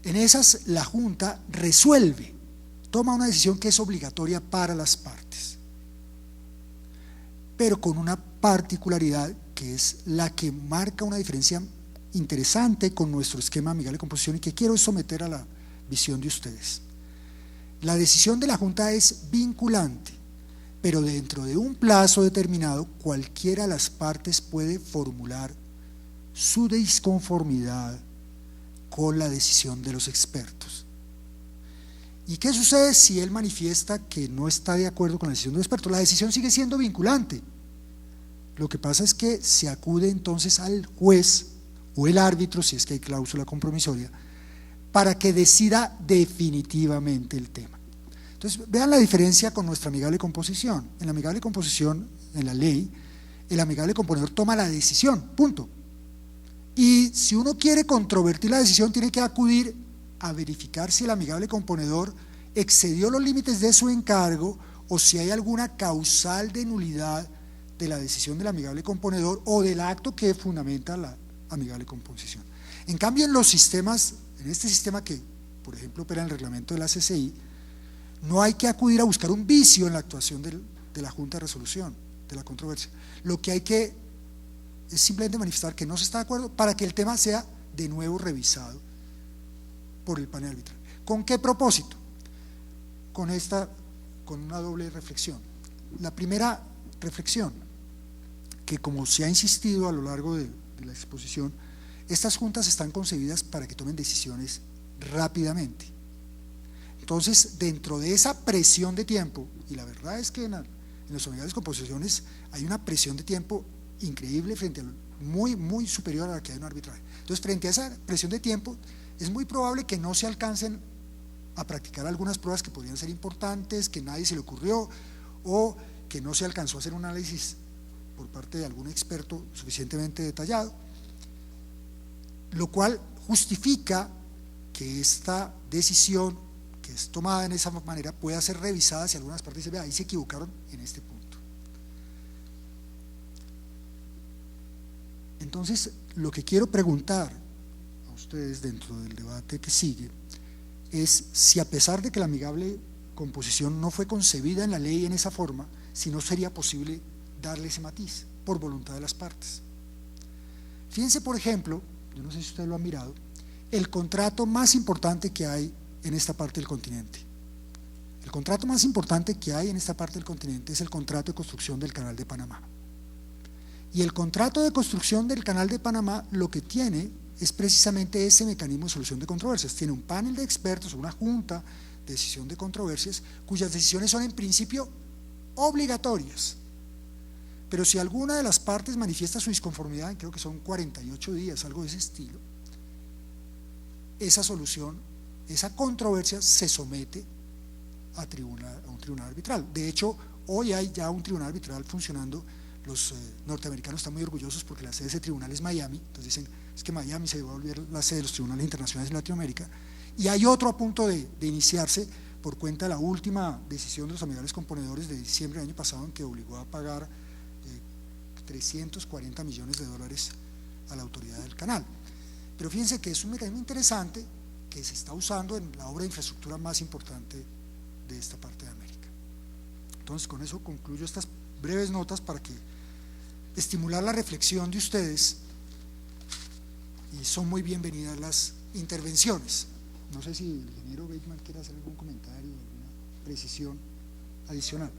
En esas la Junta resuelve, toma una decisión que es obligatoria para las partes, pero con una particularidad que es la que marca una diferencia interesante con nuestro esquema amigable de composición y que quiero someter a la visión de ustedes. La decisión de la Junta es vinculante, pero dentro de un plazo determinado cualquiera de las partes puede formular su disconformidad con la decisión de los expertos. ¿Y qué sucede si él manifiesta que no está de acuerdo con la decisión del experto? La decisión sigue siendo vinculante. Lo que pasa es que se acude entonces al juez o el árbitro, si es que hay cláusula compromisoria, para que decida definitivamente el tema. Entonces, vean la diferencia con nuestra amigable composición. En la amigable composición, en la ley, el amigable componedor toma la decisión, punto. Y si uno quiere controvertir la decisión, tiene que acudir a verificar si el amigable componedor excedió los límites de su encargo o si hay alguna causal de nulidad de la decisión del amigable componedor o del acto que fundamenta la amigable composición. En cambio, en los sistemas, en este sistema que, por ejemplo, opera en el reglamento de la CCI, no hay que acudir a buscar un vicio en la actuación de la Junta de Resolución de la controversia. Lo que hay que es simplemente manifestar que no se está de acuerdo para que el tema sea de nuevo revisado por el panel arbitral. ¿Con qué propósito? Con una doble reflexión. La primera reflexión, que como se ha insistido a lo largo de la exposición, estas juntas están concebidas para que tomen decisiones rápidamente. Entonces, dentro de esa presión de tiempo, y la verdad es que en las unidades de composiciones hay una presión de tiempo increíble frente al muy superior a la que hay en un arbitraje. Entonces, frente a esa presión de tiempo, es muy probable que no se alcancen a practicar algunas pruebas que podrían ser importantes, que nadie se le ocurrió, o que no se alcanzó a hacer un análisis por parte de algún experto suficientemente detallado, lo cual justifica que esta decisión que es tomada en esa manera pueda ser revisada si algunas partes dicen, vea, ahí se equivocaron en este punto. Entonces, lo que quiero preguntar a ustedes dentro del debate que sigue es si, a pesar de que la amigable composición no fue concebida en la ley en esa forma, si no sería posible darle ese matiz por voluntad de las partes. Fíjense, por ejemplo, yo no sé si ustedes lo han mirado, el contrato más importante que hay en esta parte del continente. El contrato más importante que hay en esta parte del continente es el contrato de construcción del Canal de Panamá. Y el contrato de construcción del Canal de Panamá lo que tiene es precisamente ese mecanismo de solución de controversias. Tiene un panel de expertos, una junta de decisión de controversias, cuyas decisiones son en principio obligatorias. Pero si alguna de las partes manifiesta su disconformidad, creo que son 48 días, algo de ese estilo, esa solución, esa controversia se somete a un tribunal arbitral. De hecho, hoy hay ya un tribunal arbitral funcionando. Los norteamericanos están muy orgullosos porque la sede de ese tribunal es Miami, entonces dicen, es que Miami se va a volver la sede de los tribunales internacionales en Latinoamérica, y hay otro a punto de iniciarse por cuenta de la última decisión de los amigables componedores de diciembre del año pasado, en que obligó a pagar 340 millones de dólares a la autoridad del canal. Pero fíjense que es un mecanismo interesante que se está usando en la obra de infraestructura más importante de esta parte de América. Entonces, con eso concluyo estas breves notas para que estimular la reflexión de ustedes, y son muy bienvenidas las intervenciones. No sé si el ingeniero Bateman quiere hacer algún comentario, alguna precisión adicional.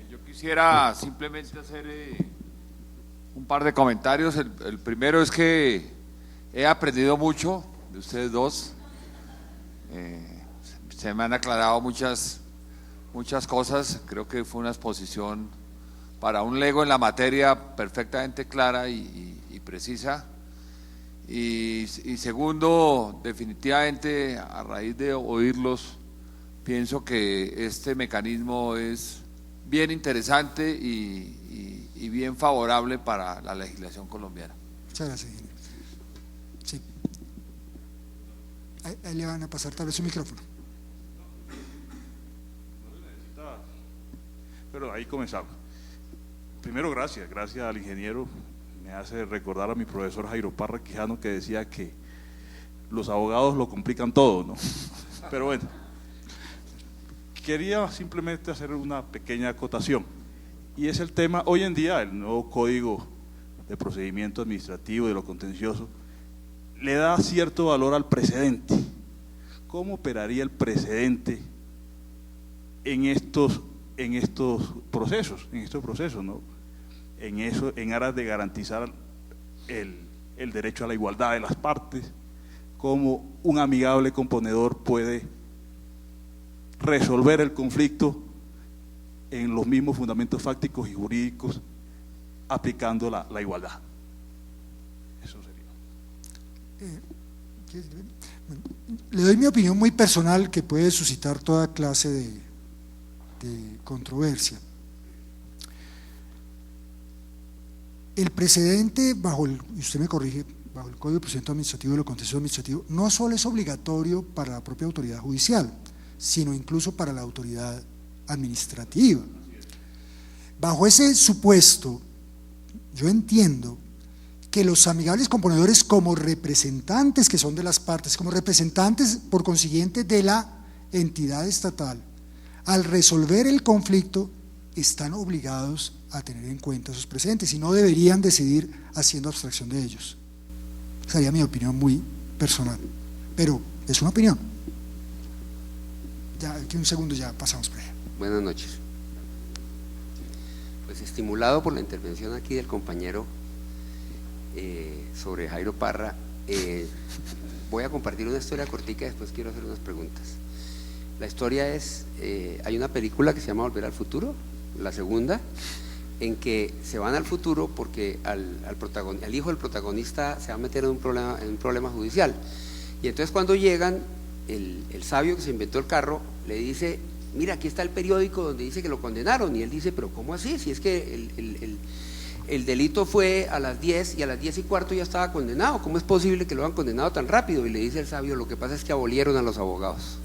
Yo quisiera simplemente hacer un par de comentarios. El primero es que he aprendido mucho de ustedes dos. Se me han aclarado muchas cosas. Creo que fue una exposición para un lego en la materia perfectamente clara y precisa. Y segundo, definitivamente, a raíz de oírlos, pienso que este mecanismo es bien interesante y bien favorable para la legislación colombiana. Muchas gracias. Sí. Ahí le van a pasar tal vez su micrófono. Pero ahí comenzamos. Primero, gracias al ingeniero. Me hace recordar a mi profesor Jairo Parra Quijano, que decía que los abogados lo complican todo, ¿no? Pero bueno, quería simplemente hacer una pequeña acotación, y es el tema, hoy en día, el nuevo Código de Procedimiento Administrativo de lo Contencioso le da cierto valor al precedente. ¿Cómo operaría el precedente en estos procesos, ¿no? En aras de garantizar el derecho a la igualdad de las partes? ¿Cómo un amigable componedor puede resolver el conflicto en los mismos fundamentos fácticos y jurídicos, aplicando la igualdad? Eso sería. Le doy mi opinión muy personal, que puede suscitar toda clase de controversia. El precedente y usted me corrige, bajo el Código de Procedimiento Administrativo y lo Contencioso Administrativo, no solo es obligatorio para la propia autoridad judicial, sino incluso para la autoridad administrativa. Bajo ese supuesto, yo entiendo que los amigables componedores, como representantes que son de las partes, como representantes por consiguiente de la entidad estatal, al resolver el conflicto están obligados a tener en cuenta esos precedentes y no deberían decidir haciendo abstracción de ellos. Esa sería mi opinión muy personal, pero es una opinión. Ya, aquí un segundo, ya pasamos por allá. Buenas noches. Pues estimulado por la intervención aquí del compañero sobre Jairo Parra, voy a compartir una historia cortica y después quiero hacer unas preguntas. La historia es, hay una película que se llama Volver al Futuro, la segunda, en que se van al futuro porque al hijo del protagonista se va a meter en un problema judicial, y entonces cuando llegan, el sabio que se inventó el carro le dice: mira, aquí está el periódico donde dice que lo condenaron, y él dice: pero ¿cómo así? Si es que el delito fue a las 10 y a las 10:15 ya estaba condenado, ¿cómo es posible que lo hayan condenado tan rápido? Y le dice el sabio: lo que pasa es que abolieron a los abogados.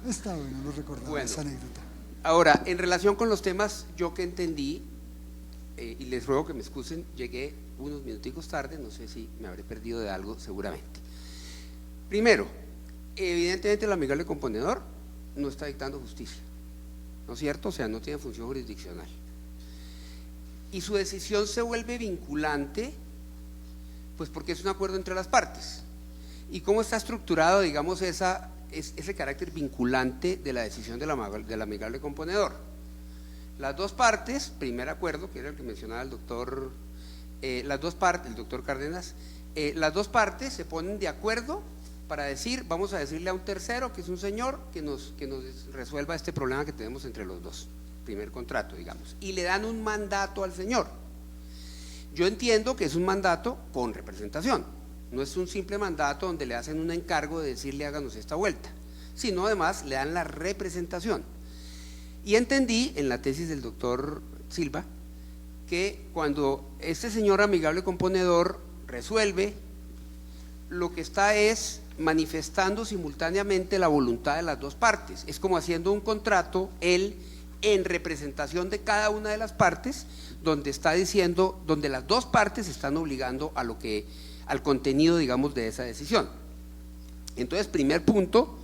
Está bueno, no recordaba esa anécdota. Ahora, en relación con los temas, yo que entendí, y les ruego que me excusen, llegué unos minuticos tarde, no sé si me habré perdido de algo, seguramente. Primero, evidentemente el amigable componedor no está dictando justicia, ¿no es cierto? O sea, no tiene función jurisdiccional. Y su decisión se vuelve vinculante, pues porque es un acuerdo entre las partes. ¿Y cómo está estructurado, digamos, ese carácter vinculante de la decisión del amigable componedor? Las dos partes, primer acuerdo, que era el que mencionaba el doctor, el doctor Cárdenas, las dos partes se ponen de acuerdo para decir: vamos a decirle a un tercero, que es un señor, que nos resuelva este problema que tenemos entre los dos, primer contrato, digamos, y le dan un mandato al señor. Yo entiendo que es un mandato con representación, no es un simple mandato donde le hacen un encargo de decirle: háganos esta vuelta, sino además le dan la representación. Y entendí en la tesis del doctor Silva que cuando este señor amigable componedor resuelve, lo que está es manifestando simultáneamente la voluntad de las dos partes, es como haciendo un contrato él en representación de cada una de las partes, donde está diciendo, donde las dos partes están obligando al contenido, digamos, de esa decisión. Entonces, primer punto,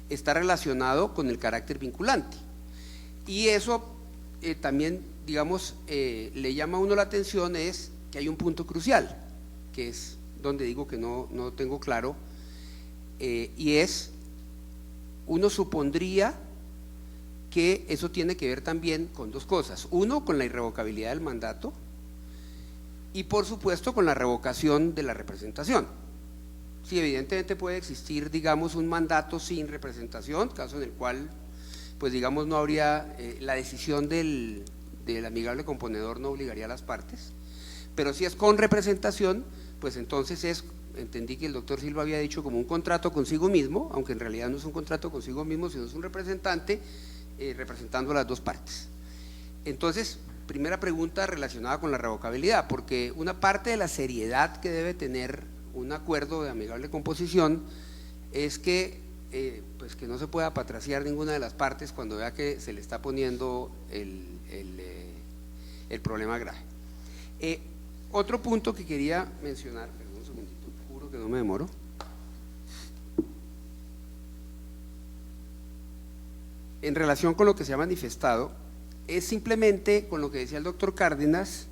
está relacionado con el carácter vinculante, y eso también, digamos, le llama a uno la atención, es que hay un punto crucial, que es donde digo que no tengo claro, y es, uno supondría que eso tiene que ver también con dos cosas: uno, con la irrevocabilidad del mandato, y por supuesto con la revocación de la representación. Sí, evidentemente puede existir, digamos, un mandato sin representación, caso en el cual pues digamos no habría, la decisión del amigable componedor no obligaría a las partes, pero si es con representación, pues entonces entendí que el doctor Silva había dicho como un contrato consigo mismo, aunque en realidad no es un contrato consigo mismo, sino es un representante representando a las dos partes. Entonces, primera pregunta relacionada con la revocabilidad, porque una parte de la seriedad que debe tener un acuerdo de amigable composición es que pues que no se pueda patraciar ninguna de las partes cuando vea que se le está poniendo el problema grave. Otro punto que quería mencionar, perdón un segundito, juro que no me demoro. En relación con lo que se ha manifestado, es simplemente con lo que decía el doctor Cárdenas,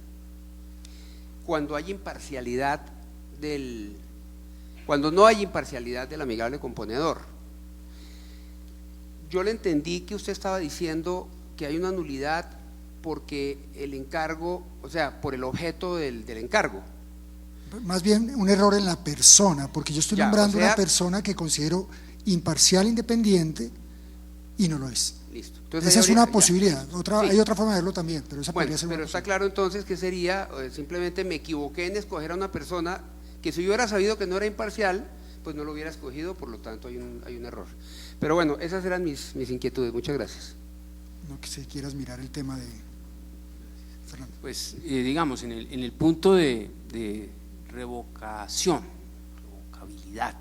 cuando hay imparcialidad cuando no hay imparcialidad del amigable componedor. Yo le entendí que usted estaba diciendo que hay una nulidad porque el encargo, o sea, por el objeto del encargo. Más bien un error en la persona, porque yo estoy nombrando una persona que considero imparcial, independiente, y no lo es. Listo. Entonces, esa es una posibilidad. Sí. Hay otra forma de verlo también, pero esa podría ser pero una está claro entonces que sería, simplemente me equivoqué en escoger a una persona que si yo hubiera sabido que no era imparcial, pues no lo hubiera escogido, por lo tanto hay un error. Pero bueno, esas eran mis inquietudes. Muchas gracias. No que si quieras mirar el tema de Fernando. Pues digamos, en el punto de revocabilidad,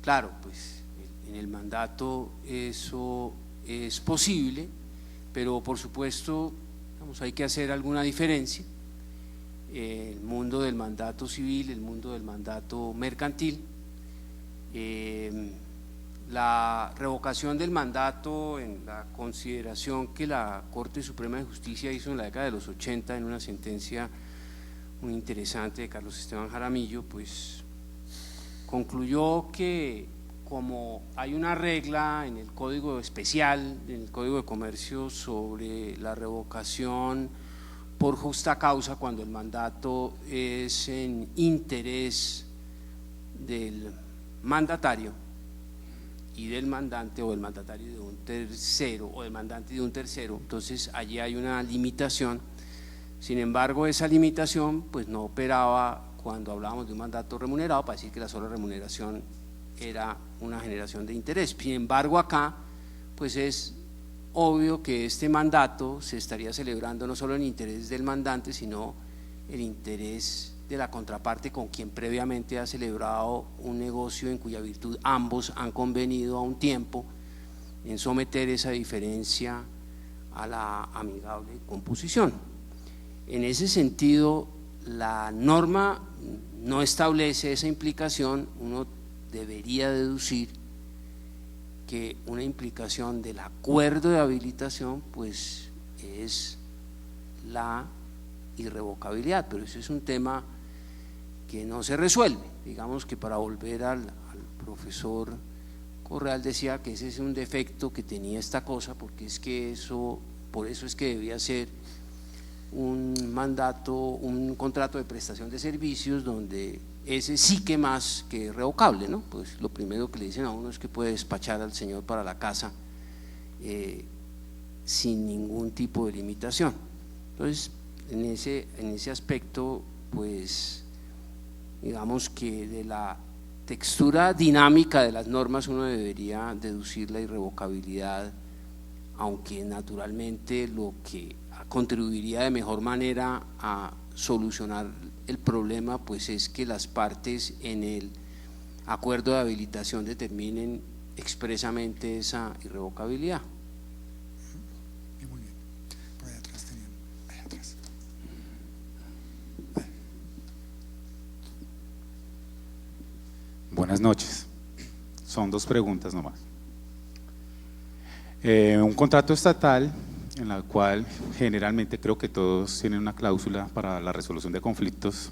claro, pues en el mandato eso es posible, pero por supuesto, digamos, hay que hacer alguna diferencia. El mundo del mandato civil, el mundo del mandato mercantil, la revocación del mandato en la consideración que la Corte Suprema de Justicia hizo en la década de los 80 en una sentencia muy interesante de Carlos Esteban Jaramillo, pues concluyó que como hay una regla en el Código Especial, en el Código de Comercio sobre la revocación por justa causa cuando el mandato es en interés del mandatario y del mandante o del mandatario de un tercero o del mandante de un tercero, entonces allí hay una limitación. Sin embargo, esa limitación pues no operaba cuando hablábamos de un mandato remunerado, para decir que la sola remuneración era una generación de interés. Sin embargo, acá pues es obvio que este mandato se estaría celebrando no solo en interés del mandante, sino el interés de la contraparte con quien previamente ha celebrado un negocio en cuya virtud ambos han convenido a un tiempo en someter esa diferencia a la amigable composición. En ese sentido, la norma no establece esa implicación. Uno debería deducir que una implicación del acuerdo de habilitación pues es la irrevocabilidad, pero ese es un tema que no se resuelve. Digamos que, para volver al profesor Correal, decía que ese es un defecto que tenía esta cosa, porque es que por eso es que debía ser un mandato, un contrato de prestación de servicios donde ese sí que más que revocable, ¿no? Pues lo primero que le dicen a uno es que puede despachar al señor para la casa sin ningún tipo de limitación. Entonces, en ese aspecto, pues digamos que de la textura dinámica de las normas uno debería deducir la irrevocabilidad, aunque naturalmente lo que contribuiría de mejor manera a solucionar el problema pues es que las partes en el acuerdo de habilitación determinen expresamente esa irrevocabilidad. Muy bien. Por ahí atrás tenían, ahí atrás. Buenas noches. Son dos preguntas nomás. Un contrato estatal en la cual generalmente creo que todos tienen una cláusula para la resolución de conflictos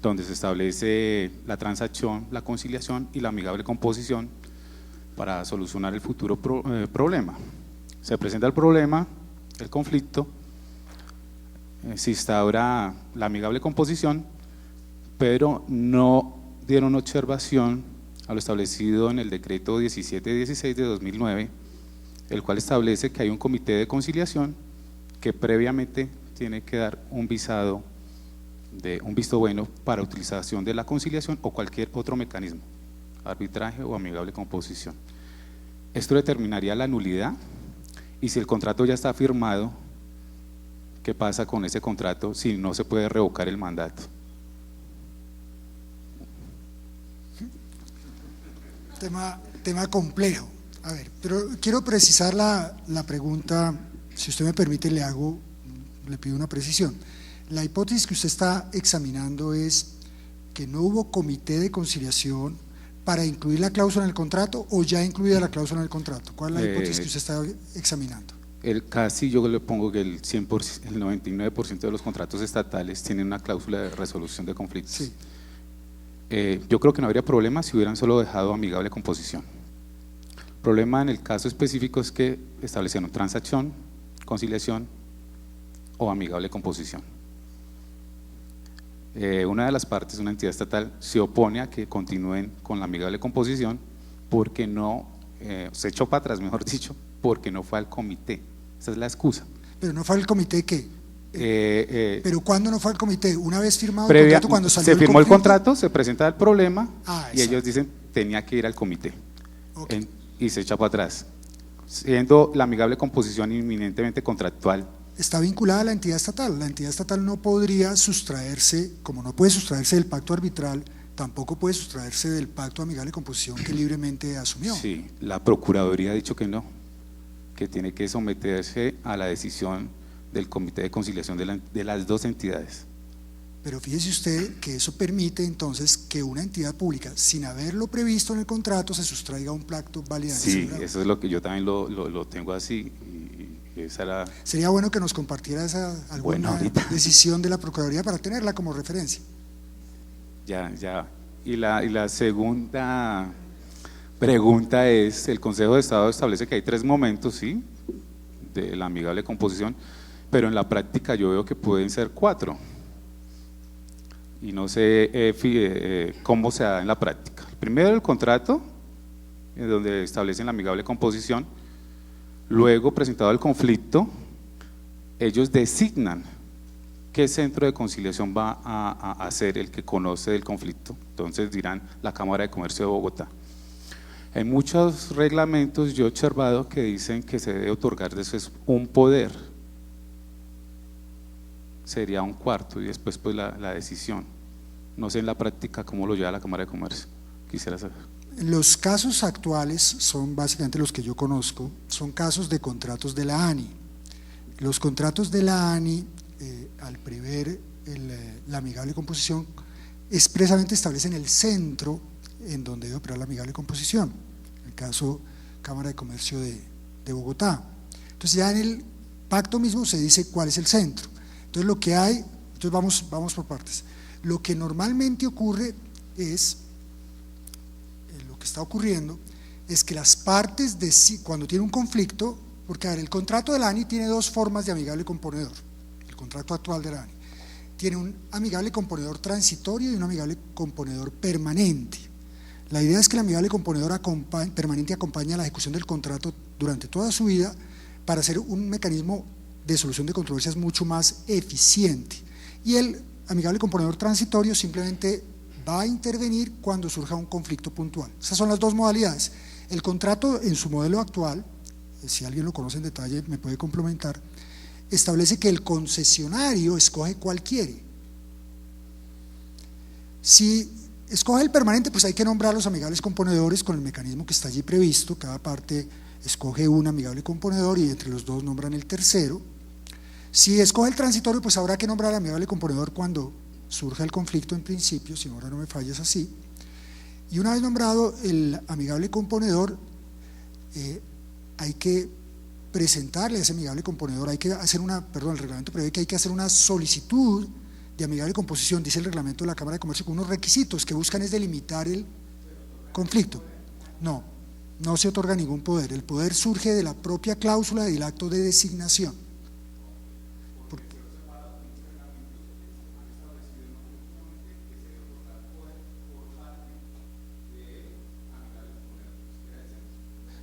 donde se establece la transacción, la conciliación y la amigable composición para solucionar el futuro problema. Se presenta el problema, el conflicto, se instaura la amigable composición, pero no dieron observación a lo establecido en el decreto 1716 de 2009, el cual establece que hay un comité de conciliación que previamente tiene que dar un visto bueno para utilización de la conciliación o cualquier otro mecanismo, arbitraje o amigable composición. Esto determinaría la nulidad, y si el contrato ya está firmado, ¿qué pasa con ese contrato si no se puede revocar el mandato? Tema complejo. A ver, pero quiero precisar la pregunta, si usted me permite, le pido una precisión. La hipótesis que usted está examinando es que no hubo comité de conciliación para incluir la cláusula en el contrato, o ya incluida la cláusula en el contrato. ¿Cuál es la hipótesis que usted está examinando? Casi yo le pongo que el 100%, el 99% de los contratos estatales tienen una cláusula de resolución de conflictos. Sí. Yo creo que no habría problema si hubieran solo dejado amigable composición. El problema en el caso específico es que establecieron transacción, conciliación o amigable composición. Una de las partes, una entidad estatal, se opone a que continúen con la amigable composición porque no, se echó para atrás, mejor dicho, porque no fue al comité. Esa es la excusa. ¿Pero no fue al comité qué? ¿Pero cuándo no fue al comité? ¿Una vez firmado el contrato, cuando salió se firmó el conflicto? contrato, se presenta el problema y exacto. ellos dicen tenía que ir al comité, Okay. Y se echa para atrás, siendo la amigable composición inminentemente contractual. Está vinculada a la entidad estatal. La entidad estatal no podría sustraerse, como no puede sustraerse del pacto arbitral, tampoco puede sustraerse del pacto amigable de composición que libremente asumió. Sí, la Procuraduría ha dicho que no, que tiene que someterse a la decisión del comité de conciliación de las dos entidades. Pero fíjese usted que eso permite entonces que una entidad pública, sin haberlo previsto en el contrato, se sustraiga a un pacto válido. Sí, eso es lo que yo también lo tengo así. Y esa era… Sería bueno que nos compartiera alguna decisión de la Procuraduría para tenerla como referencia. Ya. Y la segunda pregunta es, el Consejo de Estado establece que hay 3 momentos, ¿sí?, de la amigable composición, pero en la práctica yo veo que pueden ser 4. Y no sé cómo se da en la práctica. Primero el contrato, donde establecen la amigable composición. Luego, presentado el conflicto, ellos designan qué centro de conciliación va a ser el que conoce del conflicto. Entonces dirán la Cámara de Comercio de Bogotá. Hay muchos reglamentos, yo he observado, que dicen que se debe otorgar después un poder. Sería un cuarto y después pues la decisión. No sé en la práctica cómo lo lleva la Cámara de Comercio. Quisiera saber. Los casos actuales son básicamente los que yo conozco, son casos de contratos de la ANI. Los contratos de la ANI, al prever la amigable composición, expresamente establecen el centro en donde debe operar la amigable composición, en el caso Cámara de Comercio de Bogotá. Entonces ya en el pacto mismo se dice cuál es el centro. Entonces lo que hay, entonces vamos por partes. Lo que normalmente ocurre es, lo que está ocurriendo es que las partes, cuando tiene un conflicto, porque a ver, el contrato de la ANI tiene 2 formas de amigable componedor, el contrato actual de la ANI. Tiene un amigable componedor transitorio y un amigable componedor permanente. La idea es que el amigable componedor permanente acompaña la ejecución del contrato durante toda su vida para hacer un mecanismo de solución de controversias mucho más eficiente. Y el amigable componedor transitorio simplemente va a intervenir cuando surja un conflicto puntual. Esas son las 2 modalidades. El contrato en su modelo actual, si alguien lo conoce en detalle me puede complementar, establece que el concesionario escoge cuál quiere. Si escoge el permanente, pues hay que nombrar los amigables componedores con el mecanismo que está allí previsto. Cada parte escoge un amigable componedor y entre los 2 nombran el tercero. Si escoge el transitorio, pues habrá que nombrar al amigable componedor cuando surja el conflicto en principio, si ahora no me fallas así. Y una vez nombrado el amigable componedor, hay que presentarle a ese amigable componedor, hay que hacer el reglamento prevé que hay que hacer una solicitud de amigable composición, dice el reglamento de la Cámara de Comercio, con unos requisitos que buscan es delimitar el conflicto. No se otorga ningún poder, el poder surge de la propia cláusula del acto de designación.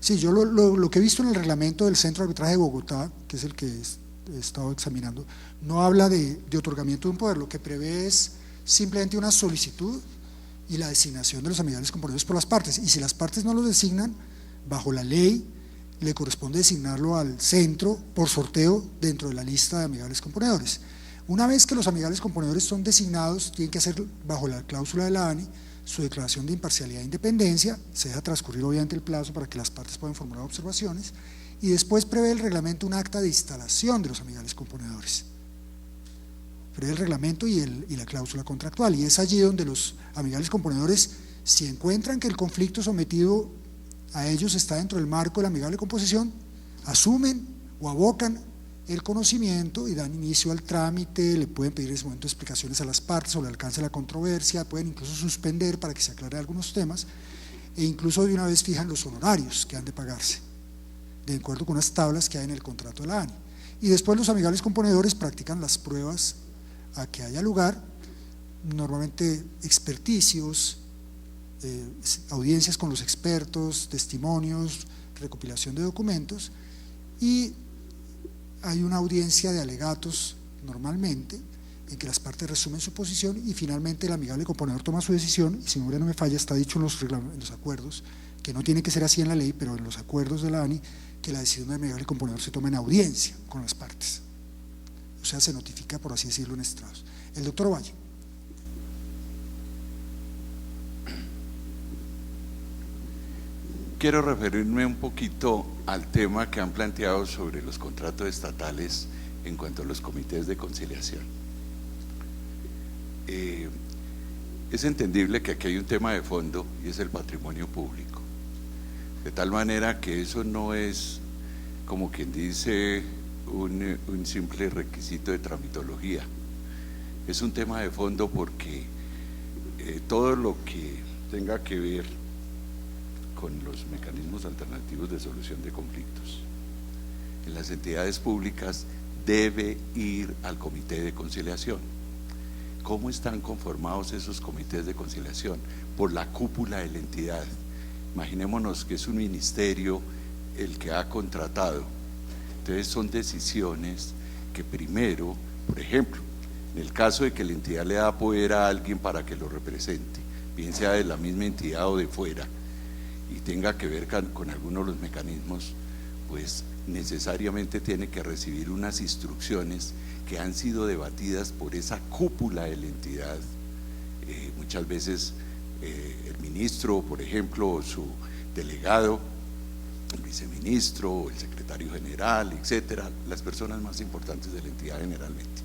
Sí, yo lo que he visto en el reglamento del Centro de Arbitraje de Bogotá, que es el que he estado examinando, no habla de otorgamiento de un poder, lo que prevé es simplemente una solicitud y la designación de los amigables componedores por las partes, y si las partes no los designan, bajo la ley le corresponde designarlo al centro por sorteo dentro de la lista de amigables componedores. Una vez que los amigables componedores son designados, tienen que hacer, bajo la cláusula de la ANI, su declaración de imparcialidad e independencia, se deja transcurrir obviamente el plazo para que las partes puedan formular observaciones, y después prevé el reglamento un acta de instalación de los amigables componedores. Prevé el reglamento y la cláusula contractual, y es allí donde los amigables componedores, si encuentran que el conflicto sometido a ellos está dentro del marco de la amigable composición, asumen o abocan el conocimiento y dan inicio al trámite, le pueden pedir en ese momento explicaciones a las partes sobre el alcance de la controversia, pueden incluso suspender para que se aclare algunos temas, e incluso de una vez fijan los honorarios que han de pagarse, de acuerdo con unas tablas que hay en el contrato de la ANI. Y después los amigables componedores practican las pruebas a que haya lugar, normalmente experticios, audiencias con los expertos, testimonios, recopilación de documentos, y hay una audiencia de alegatos normalmente en que las partes resumen su posición y finalmente el amigable componedor toma su decisión, y si mi memoria no me falla está dicho en los acuerdos, que no tiene que ser así en la ley, pero en los acuerdos de la ANI, que la decisión del amigable componedor se toma en audiencia con las partes, o sea, se notifica, por así decirlo, en estrados. El doctor Ovalle. Quiero referirme un poquito al tema que han planteado sobre los contratos estatales en cuanto a los comités de conciliación. Es entendible que aquí hay un tema de fondo y es el patrimonio público, de tal manera que eso no es, como quien dice, un simple requisito de tramitología. Es un tema de fondo porque todo lo que tenga que ver con los mecanismos alternativos de solución de conflictos en las entidades públicas debe ir al comité de conciliación. ¿Cómo están conformados esos comités de conciliación? Por la cúpula de la entidad. Imaginémonos que es un ministerio el que ha contratado. Entonces son decisiones que primero, por ejemplo, en el caso de que la entidad le da poder a alguien para que lo represente, bien sea de la misma entidad o de fuera, y tenga que ver con algunos de los mecanismos, pues necesariamente tiene que recibir unas instrucciones que han sido debatidas por esa cúpula de la entidad, muchas veces el ministro, por ejemplo, o su delegado, el viceministro, el secretario general, etcétera, las personas más importantes de la entidad generalmente,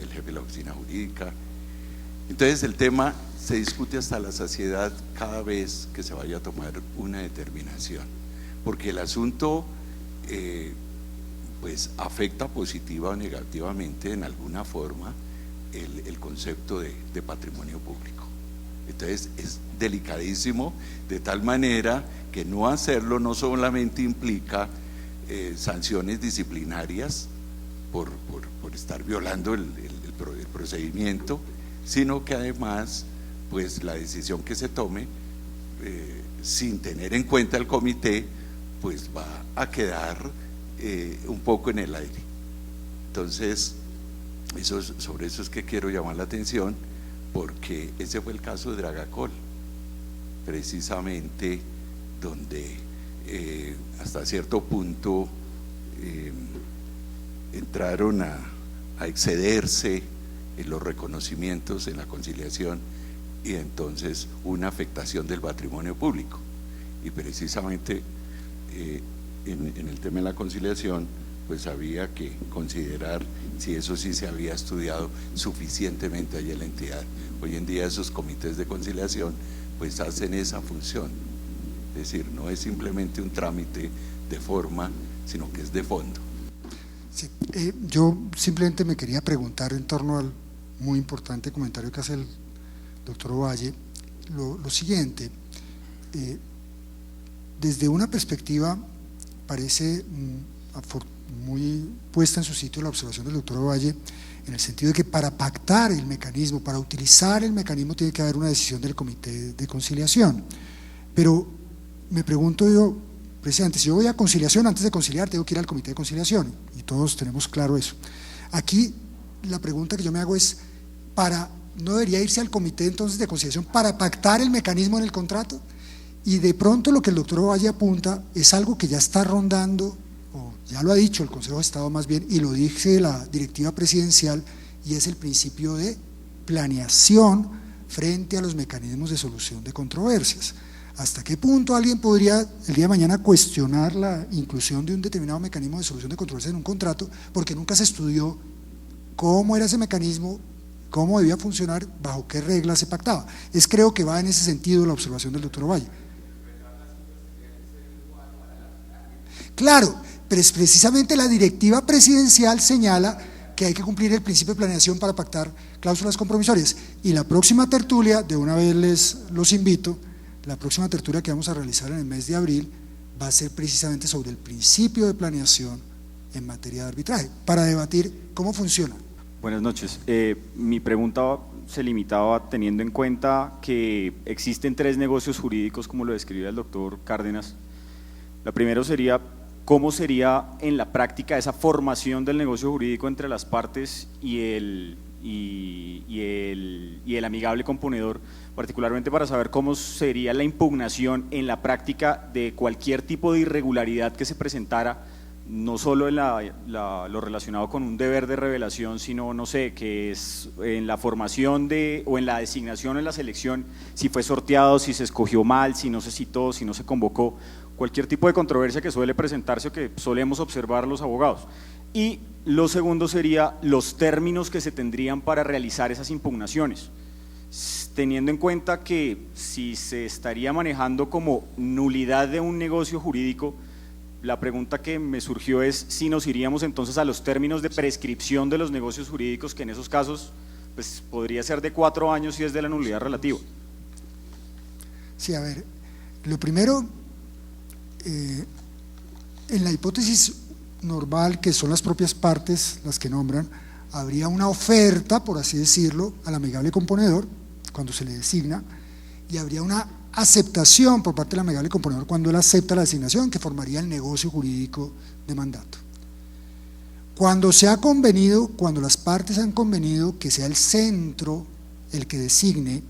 el jefe de la oficina jurídica. Entonces el tema se discute hasta la saciedad cada vez que se vaya a tomar una determinación, porque el asunto pues afecta positiva o negativamente en alguna forma el concepto de patrimonio público. Entonces es delicadísimo, de tal manera que no hacerlo no solamente implica sanciones disciplinarias por estar violando el procedimiento, sino que además pues la decisión que se tome sin tener en cuenta el comité pues va a quedar un poco en el aire. Entonces sobre eso es que quiero llamar la atención, porque ese fue el caso de Dragacol, precisamente donde hasta cierto punto entraron a excederse en los reconocimientos en la conciliación, y entonces una afectación del patrimonio público. Y precisamente en el tema de la conciliación pues había que considerar si eso sí se había estudiado suficientemente allá en la entidad. Hoy en día esos comités de conciliación pues hacen esa función, es decir, no es simplemente un trámite de forma, sino que es de fondo. Sí, yo simplemente me quería preguntar en torno al muy importante comentario que hace el doctor Ovalle, lo siguiente, desde una perspectiva parece muy puesta en su sitio la observación del doctor Ovalle, en el sentido de que para pactar el mecanismo, para utilizar el mecanismo tiene que haber una decisión del comité de conciliación, pero me pregunto yo, precisamente, si yo voy a conciliación, antes de conciliar tengo que ir al comité de conciliación, y todos tenemos claro eso. Aquí la pregunta que yo me hago es, ¿no debería irse al comité entonces de conciliación para pactar el mecanismo en el contrato? Y de pronto lo que el doctor Ovalle apunta es algo que ya está rondando, o ya lo ha dicho el Consejo de Estado más bien, y lo dice la directiva presidencial, y es el principio de planeación frente a los mecanismos de solución de controversias. ¿Hasta qué punto alguien podría el día de mañana cuestionar la inclusión de un determinado mecanismo de solución de controversias en un contrato porque nunca se estudió cómo era ese mecanismo, cómo debía funcionar, bajo qué reglas se pactaba? Creo que va en ese sentido la observación del doctor Ovalle. Claro, pero es precisamente la directiva presidencial señala que hay que cumplir el principio de planeación para pactar cláusulas compromisorias. Y la próxima tertulia, de una vez los invito, la próxima tertulia que vamos a realizar en el mes de abril va a ser precisamente sobre el principio de planeación en materia de arbitraje, para debatir cómo funciona. Buenas noches. Mi pregunta se limitaba teniendo en cuenta que existen 3 negocios jurídicos, como lo describía el doctor Cárdenas. La primera sería, ¿cómo sería en la práctica esa formación del negocio jurídico entre las partes y el amigable componedor, particularmente para saber cómo sería la impugnación en la práctica de cualquier tipo de irregularidad que se presentara, no solo en lo relacionado con un deber de revelación, sino, no sé, que es en la formación o en la designación o en la selección, si fue sorteado, si se escogió mal, si no se citó, si no se convocó, cualquier tipo de controversia que suele presentarse o que solemos observar los abogados. Y lo segundo sería los términos que se tendrían para realizar esas impugnaciones, teniendo en cuenta que si se estaría manejando como nulidad de un negocio jurídico, la pregunta que me surgió es si nos iríamos entonces a los términos de prescripción de los negocios jurídicos, que en esos casos pues, podría ser de 4 años si es de la nulidad relativa. Sí, a ver, lo primero, en la hipótesis normal, que son las propias partes las que nombran, habría una oferta, por así decirlo, al amigable componedor cuando se le designa, y habría una aceptación por parte del amigable componedor cuando él acepta la designación, que formaría el negocio jurídico de mandato. Cuando se ha convenido, cuando las partes han convenido que sea el centro el que designe,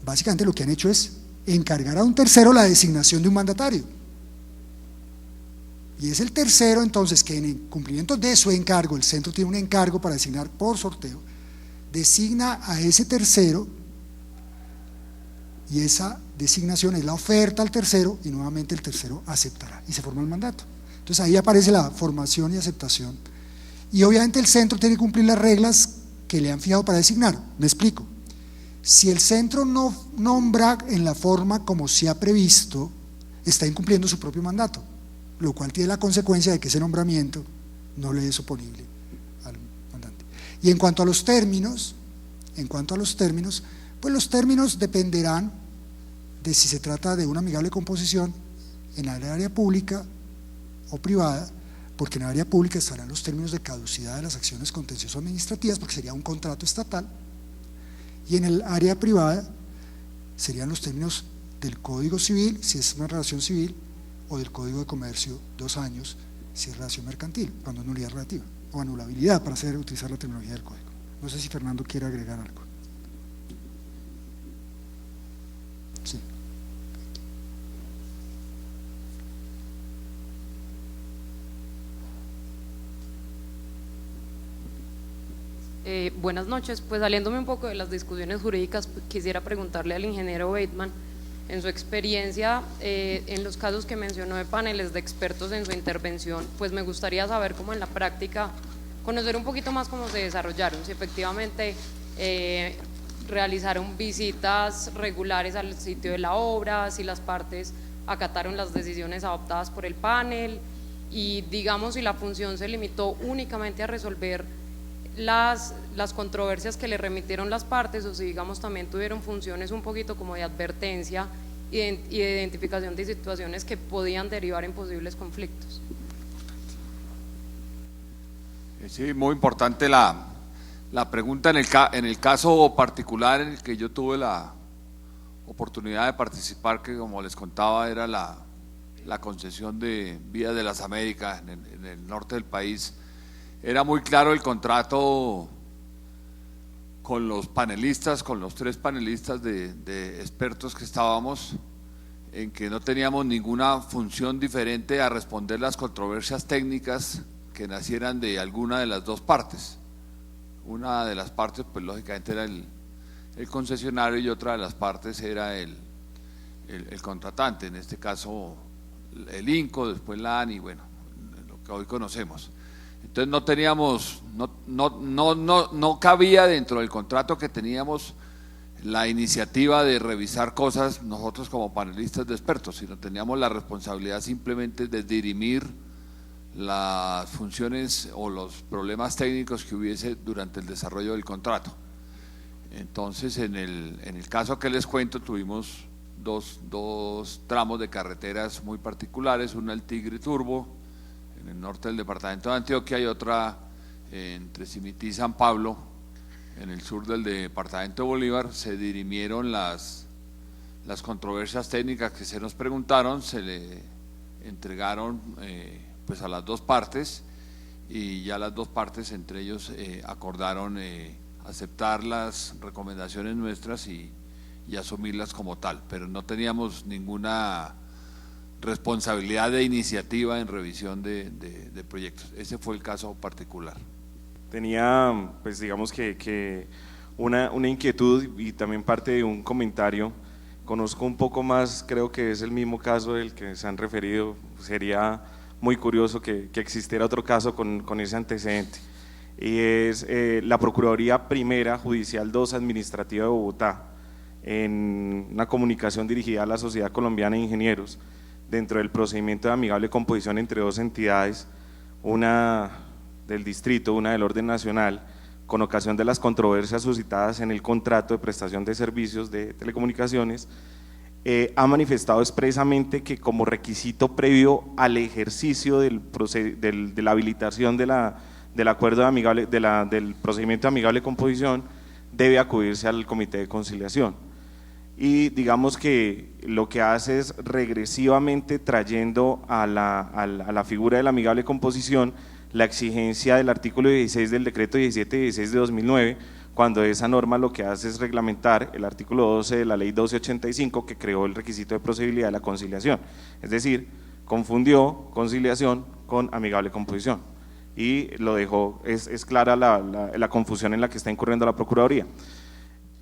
básicamente lo que han hecho es encargar a un tercero la designación de un mandatario. Y es el tercero entonces que en el cumplimiento de su encargo, el centro tiene un encargo para designar por sorteo, designa a ese tercero, y esa designación es la oferta al tercero, y nuevamente el tercero aceptará y se forma el mandato. Entonces ahí aparece la formación y aceptación, y obviamente el centro tiene que cumplir las reglas que le han fijado para designar. Me explico: si el centro no nombra en la forma como se ha previsto, está incumpliendo su propio mandato, lo cual tiene la consecuencia de que ese nombramiento no le es oponible al mandante. Y en cuanto a los términos, pues los términos dependerán de si se trata de una amigable composición en el área pública o privada, porque en el área pública estarán los términos de caducidad de las acciones contenciosas administrativas, porque sería un contrato estatal, y en el área privada serían los términos del Código Civil, si es una relación civil, o del Código de Comercio, 2 años, si es relación mercantil, cuando es nulidad relativa, o anulabilidad, para utilizar la terminología del Código. No sé si Fernando quiere agregar algo. Sí. Buenas noches. Pues saliéndome un poco de las discusiones jurídicas, quisiera preguntarle al ingeniero Bateman, en su experiencia, en los casos que mencionó de paneles de expertos en su intervención, pues me gustaría saber cómo en la práctica, conocer un poquito más cómo se desarrollaron, si efectivamente realizaron visitas regulares al sitio de la obra, si las partes acataron las decisiones adoptadas por el panel, y digamos si la función se limitó únicamente a resolver las controversias que le remitieron las partes, o si digamos también tuvieron funciones un poquito como de advertencia y de identificación de situaciones que podían derivar en posibles conflictos. Sí, muy importante la pregunta. En el caso particular en el que yo tuve la oportunidad de participar, que como les contaba era la concesión de Vía de las Américas en el norte del país, era muy claro el contrato con los panelistas, con los 3 panelistas de expertos que estábamos, en que no teníamos ninguna función diferente a responder las controversias técnicas que nacieran de alguna de las 2 partes. Una de las partes, pues lógicamente era el concesionario, y otra de las partes era el contratante, en este caso el INCO, después la ANI, bueno, lo que hoy conocemos. Entonces no teníamos, no cabía dentro del contrato que teníamos la iniciativa de revisar cosas nosotros como panelistas de expertos, sino teníamos la responsabilidad simplemente de dirimir las funciones o los problemas técnicos que hubiese durante el desarrollo del contrato. Entonces, en el caso que les cuento, tuvimos dos tramos de carreteras muy particulares, una el Tigre Turbo, en el norte del departamento de Antioquia, y otra entre Simití y San Pablo, en el sur del departamento de Bolívar. Se dirimieron las controversias técnicas que se nos preguntaron, se le entregaron pues a las 2 partes, y ya las 2 partes entre ellos acordaron aceptar las recomendaciones nuestras y asumirlas como tal, pero no teníamos ninguna responsabilidad de iniciativa en revisión de proyectos. Ese fue el caso particular. Tenía, pues digamos que una inquietud y también parte de un comentario. Conozco un poco más, creo que es el mismo caso del que se han referido. Sería muy curioso que existiera otro caso con ese antecedente, y es la Procuraduría Primera Judicial 2 Administrativa de Bogotá, en una comunicación dirigida a la Sociedad Colombiana de Ingenieros, dentro del procedimiento de amigable composición entre 2 entidades, una del distrito, una del orden nacional, con ocasión de las controversias suscitadas en el contrato de prestación de servicios de telecomunicaciones, ha manifestado expresamente que como requisito previo al ejercicio de la habilitación del acuerdo amigable, del procedimiento de amigable composición, debe acudirse al comité de conciliación. Y digamos que lo que hace es regresivamente trayendo a la figura de la amigable composición la exigencia del artículo 16 del decreto 1716 de 2009, cuando esa norma lo que hace es reglamentar el artículo 12 de la ley 1285, que creó el requisito de procedibilidad de la conciliación. Es decir, confundió conciliación con amigable composición, y lo dejó, es clara la confusión en la que está incurriendo la Procuraduría.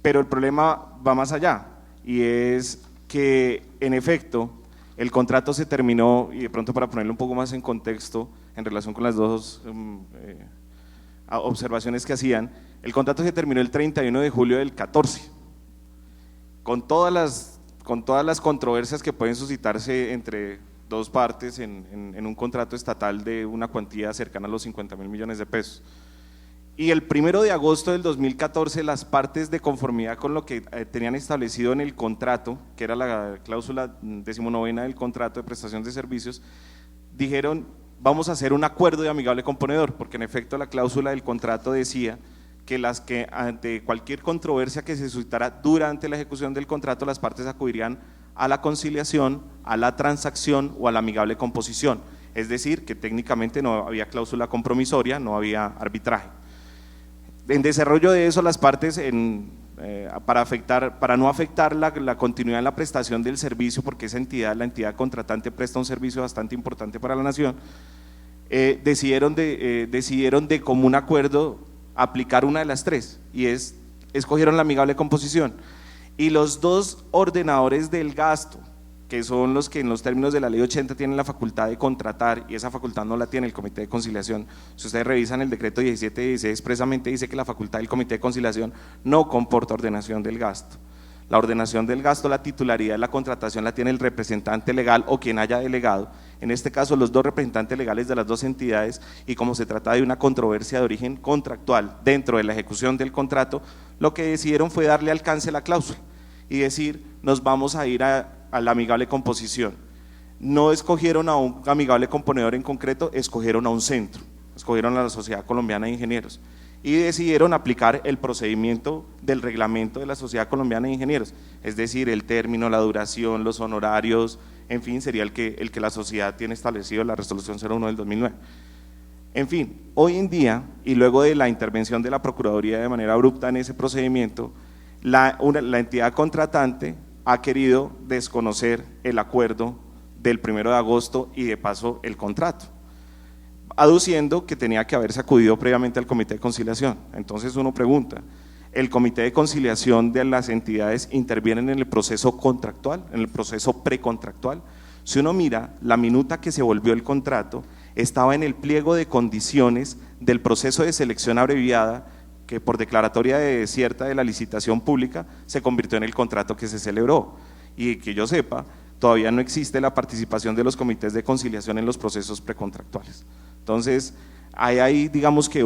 Pero el problema va más allá, y es que en efecto el contrato se terminó, y de pronto para ponerlo un poco más en contexto en relación con las 2 observaciones que hacían, el contrato se terminó el 31 de julio del 14, con todas las controversias que pueden suscitarse entre 2 partes en un contrato estatal de una cuantía cercana a los 50.000 millones de pesos. Y el 1 de agosto del 2014 las partes, de conformidad con lo que tenían establecido en el contrato, que era la cláusula 19ª del contrato de prestación de servicios, dijeron: vamos a hacer un acuerdo de amigable componedor, porque en efecto la cláusula del contrato decía que ante cualquier controversia que se suscitara durante la ejecución del contrato, las partes acudirían a la conciliación, a la transacción o a la amigable composición. Es decir, que técnicamente no había cláusula compromisoria, no había arbitraje. En desarrollo de eso, las partes, para no afectar la continuidad en la prestación del servicio, porque esa entidad, la entidad contratante, presta un servicio bastante importante para la nación, decidieron de común acuerdo aplicar una de las 3, y escogieron la amigable composición. Y los 2 ordenadores del gasto, que son los que en los términos de la ley 80 tienen la facultad de contratar, y esa facultad no la tiene el comité de conciliación. Si ustedes revisan el decreto 1716, expresamente dice que la facultad del comité de conciliación no comporta ordenación del gasto. La ordenación del gasto, la titularidad de la contratación la tiene el representante legal o quien haya delegado, en este caso los 2 representantes legales de las 2 entidades, y como se trata de una controversia de origen contractual dentro de la ejecución del contrato, lo que decidieron fue darle alcance a la cláusula y decir: nos vamos a ir a la amigable composición. No escogieron a un amigable componedor en concreto, escogieron a un centro, escogieron a la Sociedad Colombiana de Ingenieros, y decidieron aplicar el procedimiento del reglamento de la Sociedad Colombiana de Ingenieros, es decir, el término, la duración, los honorarios, en fin, sería el que la sociedad tiene establecido en la resolución 01 del 2009. En fin, hoy en día, y luego de la intervención de la Procuraduría de manera abrupta en ese procedimiento, la entidad contratante ha querido desconocer el acuerdo del 1 de agosto y de paso el contrato, aduciendo que tenía que haberse acudido previamente al Comité de Conciliación. Entonces uno pregunta, ¿el Comité de Conciliación de las entidades intervienen en el proceso contractual, en el proceso precontractual? Si uno mira la minuta que se volvió el contrato, estaba en el pliego de condiciones del proceso de selección abreviada que por declaratoria desierta de la licitación pública se convirtió en el contrato que se celebró, y que yo sepa, todavía no existe la participación de los comités de conciliación en los procesos precontractuales. Entonces, hay ahí, digamos que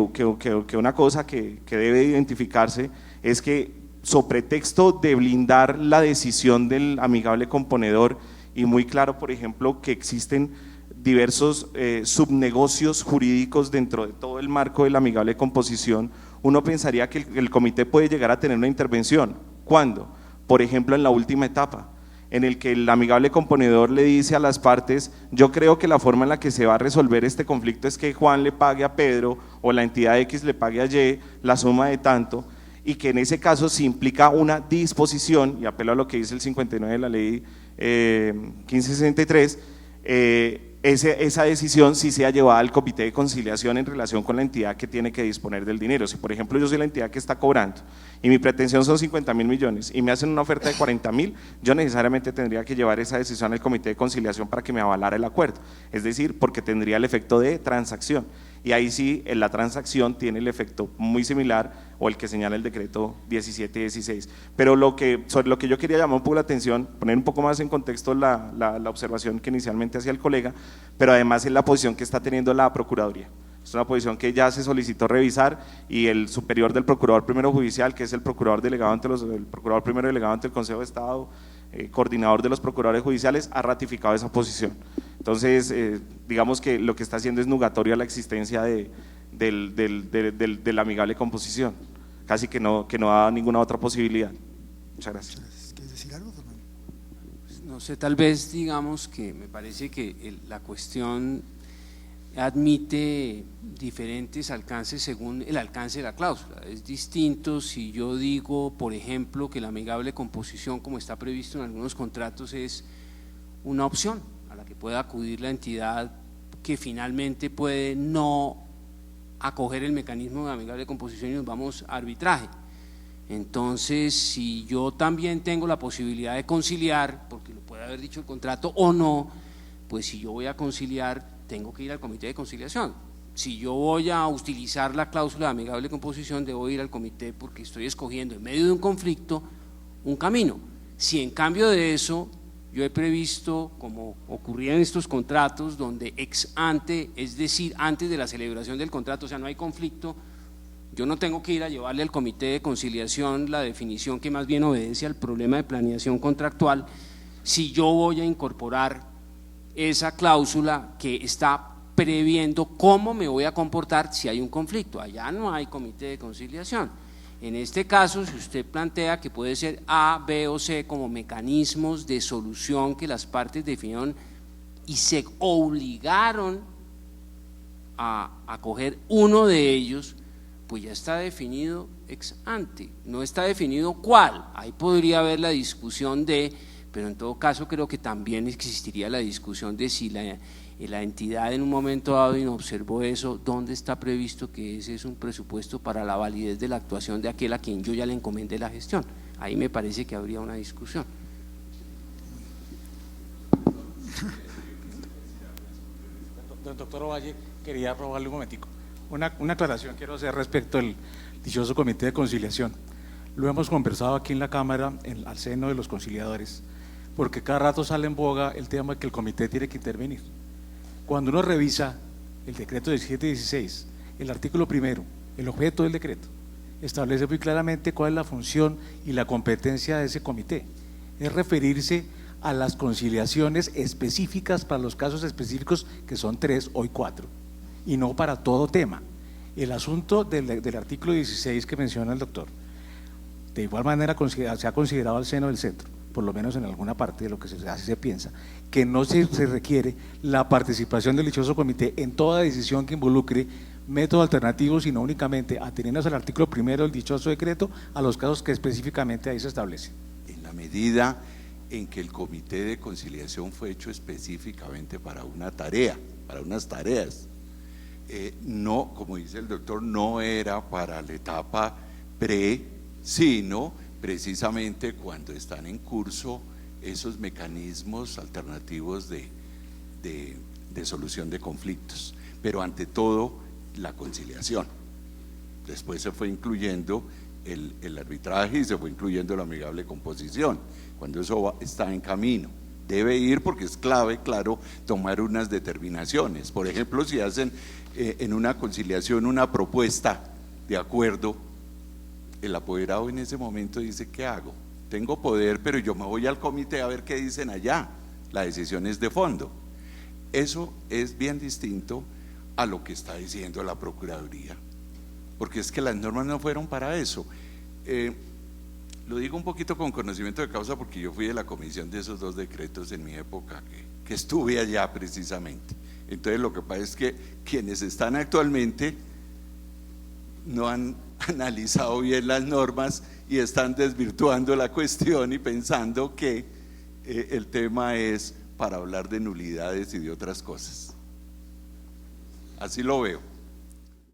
una cosa que debe identificarse es que, sobre pretexto de blindar la decisión del amigable componedor, y muy claro, por ejemplo, que existen diversos subnegocios jurídicos dentro de todo el marco de la amigable composición, uno pensaría que el comité puede llegar a tener una intervención. ¿Cuándo? Por ejemplo, en la última etapa, en el que el amigable componedor le dice a las partes: yo creo que la forma en la que se va a resolver este conflicto es que Juan le pague a Pedro o la entidad X le pague a Y la suma de tanto, y que en ese caso se implica una disposición, y apelo a lo que dice el 59 de la ley 1563, esa decisión sí sea llevada al comité de conciliación en relación con la entidad que tiene que disponer del dinero. Si por ejemplo yo soy la entidad que está cobrando y mi pretensión son 50.000 millones y me hacen una oferta de 40.000, yo necesariamente tendría que llevar esa decisión al comité de conciliación para que me avalara el acuerdo, es decir, porque tendría el efecto de transacción, y ahí sí la transacción tiene el efecto muy similar o el que señala el decreto 1716. Pero sobre lo que yo quería llamar un poco la atención, poner un poco más en contexto la observación que inicialmente hacía el colega, pero además es la posición que está teniendo la Procuraduría. Es una posición que ya se solicitó revisar, y el superior del Procurador Primero Judicial, que es el Procurador Delegado el Procurador Primero Delegado ante el Consejo de Estado, coordinador de los Procuradores Judiciales, ha ratificado esa posición. Entonces, digamos que lo que está haciendo es nugatoria la existencia de la amigable composición, casi que no da ninguna otra posibilidad. Muchas gracias. ¿Quieres decir algo, Fernando? No sé, tal vez digamos que me parece que la cuestión admite diferentes alcances según el alcance de la cláusula. Es distinto si yo digo, por ejemplo, que la amigable composición, como está previsto en algunos contratos, es una opción a la que puede acudir la entidad que finalmente puede no acoger el mecanismo de amigable composición y nos vamos a arbitraje. Entonces, si yo también tengo la posibilidad de conciliar, porque lo puede haber dicho el contrato o no, pues si yo voy a conciliar, tengo que ir al comité de conciliación. Si yo voy a utilizar la cláusula de amigable composición, debo ir al comité porque estoy escogiendo en medio de un conflicto un camino. Si en cambio de eso yo he previsto, como ocurría en estos contratos, donde ex ante, es decir, antes de la celebración del contrato, o sea, no hay conflicto, yo no tengo que ir a llevarle al comité de conciliación la definición que más bien obedece al problema de planeación contractual, si yo voy a incorporar esa cláusula que está previendo cómo me voy a comportar si hay un conflicto. Allá no hay comité de conciliación. En este caso, si usted plantea que puede ser A, B o C como mecanismos de solución que las partes definieron y se obligaron a coger uno de ellos, pues ya está definido ex ante, no está definido cuál. Ahí podría haber la discusión pero en todo caso creo que también existiría la discusión de si la entidad en un momento dado y no observó eso, ¿dónde está previsto que ese es un presupuesto para la validez de la actuación de aquel a quien yo ya le encomendé la gestión? Ahí me parece que habría una discusión. Doctor Ovalle, quería robarle un momentico. Una aclaración quiero hacer respecto al dichoso comité de conciliación. Lo hemos conversado aquí en la Cámara, al seno de los conciliadores, porque cada rato sale en boga el tema de que el comité tiene que intervenir. Cuando uno revisa el decreto 1716, el artículo primero, el objeto del decreto, establece muy claramente cuál es la función y la competencia de ese comité. Es referirse a las conciliaciones específicas para los casos específicos, que son 3, hoy 4, y no para todo tema. El asunto del artículo 16 que menciona el doctor, de igual manera se ha considerado al seno del centro. por lo menos en alguna parte de lo que así se piensa, que no se requiere la participación del dichoso comité en toda decisión que involucre métodos alternativos, sino únicamente ateniéndose al artículo 1 del dichoso decreto a los casos que específicamente ahí se establecen. En la medida en que el comité de conciliación fue hecho específicamente para una tarea, para unas tareas, no, como dice el doctor, no era para la etapa sino precisamente cuando están en curso esos mecanismos alternativos de solución de conflictos, pero ante todo la conciliación. Después se fue incluyendo el arbitraje y se fue incluyendo la amigable composición, cuando eso está en camino. Debe ir porque es clave, claro, tomar unas determinaciones. Por ejemplo, si hacen en una conciliación una propuesta de acuerdo, el apoderado en ese momento dice: ¿qué hago? Tengo poder, pero yo me voy al comité a ver qué dicen allá. La decisión es de fondo. Eso es bien distinto a lo que está diciendo la Procuraduría, porque es que las normas no fueron para eso. Lo digo un poquito con conocimiento de causa porque yo fui de la comisión de esos dos decretos en mi época que estuve allá precisamente. Entonces lo que pasa es que quienes están actualmente no han analizado bien las normas y están desvirtuando la cuestión y pensando que el tema es para hablar de nulidades y de otras cosas. Así lo veo.